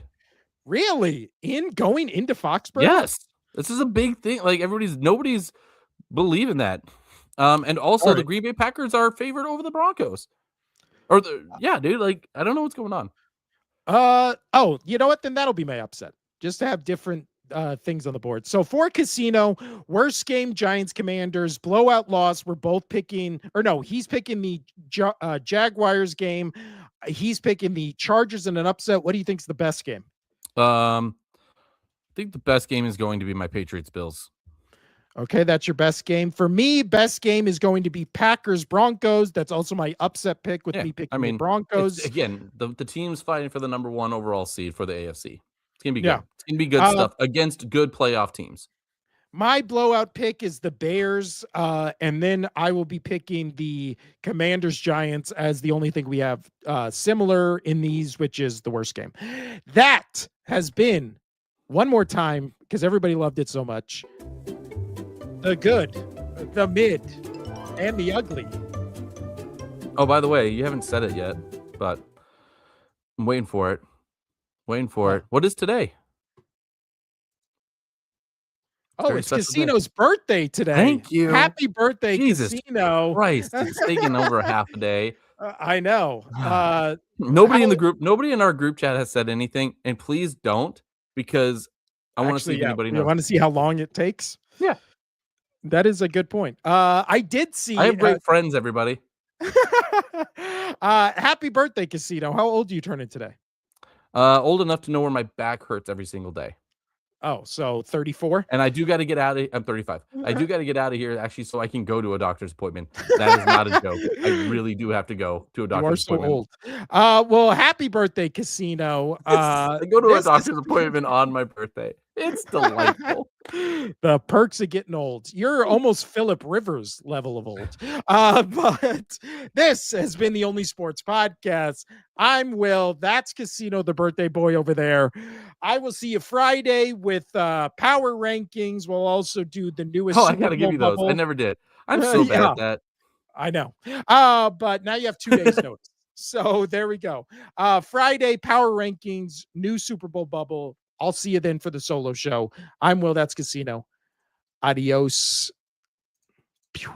Really? Going into Foxborough? Yes. This is a big thing. Like nobody's believing that. And also the Green Bay Packers are favored over the Broncos. Dude. Like, I don't know what's going on. You know what? Then that'll be my upset. Just to have different things on the board. So for Casino, worst game, Giants Commanders, blowout loss. We're both picking, or no, he's picking the Jaguars game. He's picking the Chargers in an upset. What do you think is the best game? I think the best game is going to be my Patriots Bills. Okay, that's your best game. For me, best game is going to be Packers Broncos. That's also my upset pick with me picking the Broncos. Again, the team's fighting for the number 1 overall seed for the AFC. It's gonna be good. It's gonna be good stuff against good playoff teams. My blowout pick is the Bears, and then I will be picking the Commanders Giants as the only thing we have similar in these, which is the worst game. That has been one more time because everybody loved it so much. The good, the mid, and the ugly. Oh, by the way, you haven't said it yet, but I'm waiting for it. Waiting for it. What is today? Oh, Very it's special day. Casino's birthday today. Thank you. Happy birthday, Jesus Casino. Christ, it's taken over a half a day. I know. Nobody in our group chat has said anything, and please don't, because I want to see if anybody you knows. want to see how long it takes? Yeah. That is a good point. I did see. I have great friends, everybody. Happy birthday, Casino. How old are you turning today? Old enough to know where my back hurts every single day. Oh, so 34? And I do got to get out of. I'm 35. I do got to get out of here actually, so I can go to a doctor's appointment. That is not a joke. I really do have to go to a doctor's appointment. You are so old. Well, happy birthday, Casino. I go to a doctor's appointment on my birthday. It's delightful. The perks of getting old. You're almost Phillip Rivers level of old. But this has been the Only Sports Podcast. I'm Will. That's Casino, the birthday boy over there. I will see you Friday with power rankings. We'll also do the newest. Oh, I gotta give you those. I never did. I'm so bad at that. I know. But now you have 2 days notice. So there we go. Friday, power rankings, new Super Bowl bubble. I'll see you then for the solo show. I'm Will. That's Casino. Adios. Pew.